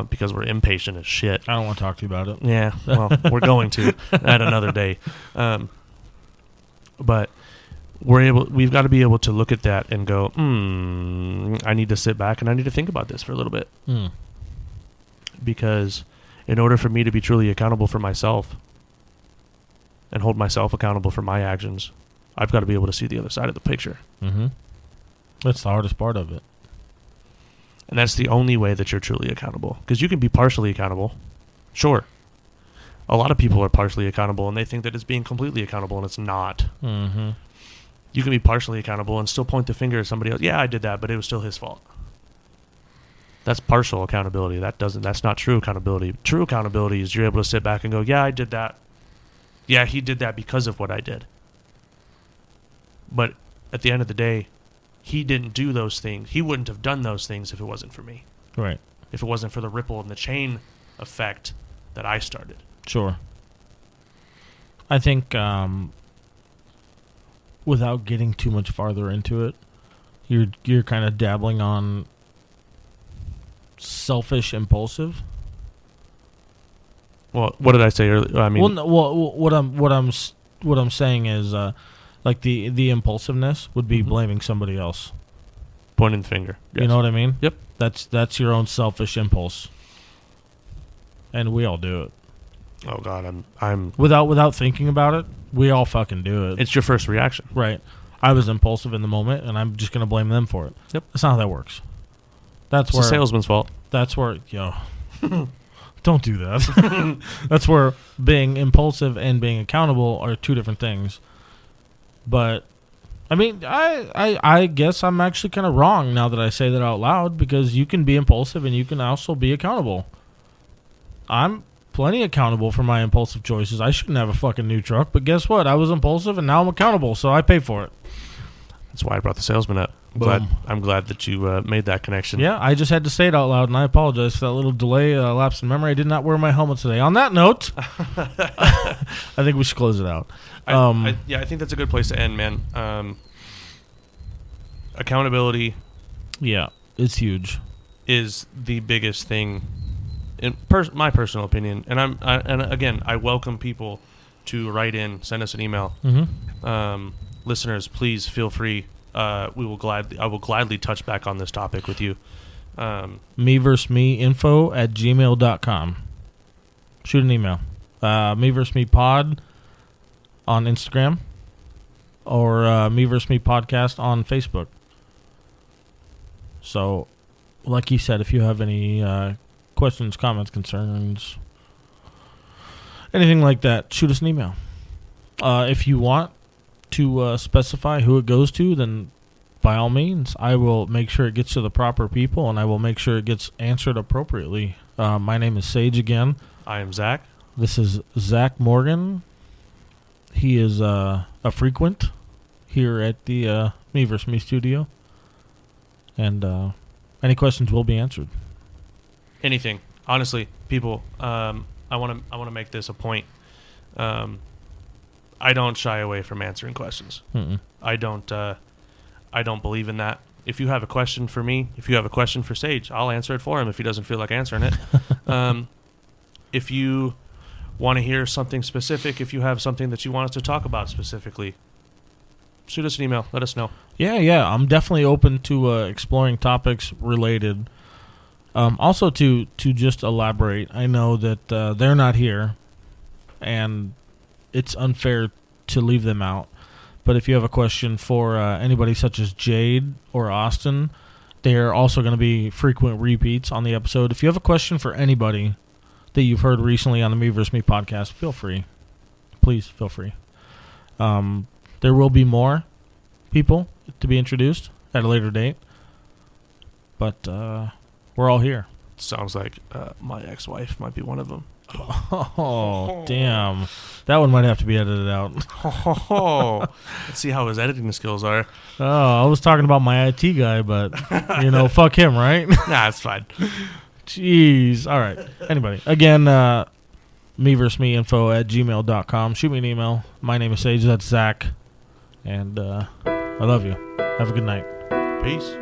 because we're impatient as shit. I don't want to talk to you about it. Yeah, well, we're going to at another day. But we've got to be able to look at that and go, I need to sit back and I need to think about this for a little bit. Because in order for me to be truly accountable for myself and hold myself accountable for my actions, I've got to be able to see the other side of the picture. That's the hardest part of it. And that's the only way that you're truly accountable. Because you can be partially accountable. Sure. A lot of people are partially accountable and they think that it's being completely accountable, and it's not. You can be partially accountable and still point the finger at somebody else. Yeah, I did that, but it was still his fault. That's partial accountability. That's not true accountability. True accountability is you're able to sit back and go, yeah, I did that. Yeah, he did that because of what I did. But at the end of the day, he didn't do those things. He wouldn't have done those things if it wasn't for me. Right. If it wasn't for the ripple and the chain effect that I started. Sure. I think without getting too much farther into it, you're kind of dabbling on selfish, impulsive. Well, what did I say earlier? I mean, what I'm saying is, like the impulsiveness would be blaming somebody else, pointing the finger. Yes. You know what I mean? Yep. That's your own selfish impulse, and we all do it. Oh God, I'm without thinking about it. We all fucking do it. It's your first reaction, right? I was impulsive in the moment, and I'm just gonna blame them for it. Yep. That's not how that works. It's the salesman's fault. That's where, don't do that. That's where being impulsive and being accountable are two different things. But, I mean, I guess I'm actually kind of wrong now that I say that out loud, because you can be impulsive and you can also be accountable. I'm plenty accountable for my impulsive choices. I shouldn't have a fucking new truck, but guess what? I was impulsive and now I'm accountable, so I pay for it. That's why I brought the salesman up. I'm glad that you made that connection. Yeah, I just had to say it out loud, and I apologize for that little delay, lapse in memory. I did not wear my helmet today. On that note, I think we should close it out. I think that's a good place to end, man. Accountability, it's huge. Is the biggest thing, in my personal opinion. And and again, I welcome people to write in, send us an email. Listeners, please feel free. I will gladly touch back on this topic with you. Me versus me info@gmail.com. Shoot an email. Me versus me pod on Instagram, or me versus me podcast on Facebook. So, like you said, if you have any questions, comments, concerns, anything like that, shoot us an email. If you want to specify who it goes to, then by all means, I will make sure it gets to the proper people, and I will make sure it gets answered appropriately. My name is Sage again. I am Zach. This is Zach Morgan. He is a frequent here at the Me vs. Me studio, and any questions will be answered. Anything, honestly, people. I want to make this a point. I don't shy away from answering questions. I don't believe in that. If you have a question for me, if you have a question for Sage, I'll answer it for him if he doesn't feel like answering it. If you want to hear something specific, if you have something that you want us to talk about specifically, shoot us an email. Let us know. Yeah. I'm definitely open to exploring topics related. Also, to just elaborate, I know that they're not here, and it's unfair to leave them out. But if you have a question for anybody such as Jade or Austin, they're also going to be frequent repeats on the episode. If you have a question for anybody that you've heard recently on the Me vs. Me podcast, feel free. Please feel free. There will be more people to be introduced at a later date. But we're all here. Sounds like my ex-wife might be one of them. Oh, damn. That one might have to be edited out. Let's see how his editing skills are. Oh, I was talking about my IT guy, but, fuck him, right? Nah, it's fine. Jeez. All right. Anybody. Again, me versus me info@gmail.com. Shoot me an email. My name is Sage. That's Zach. And I love you. Have a good night. Peace.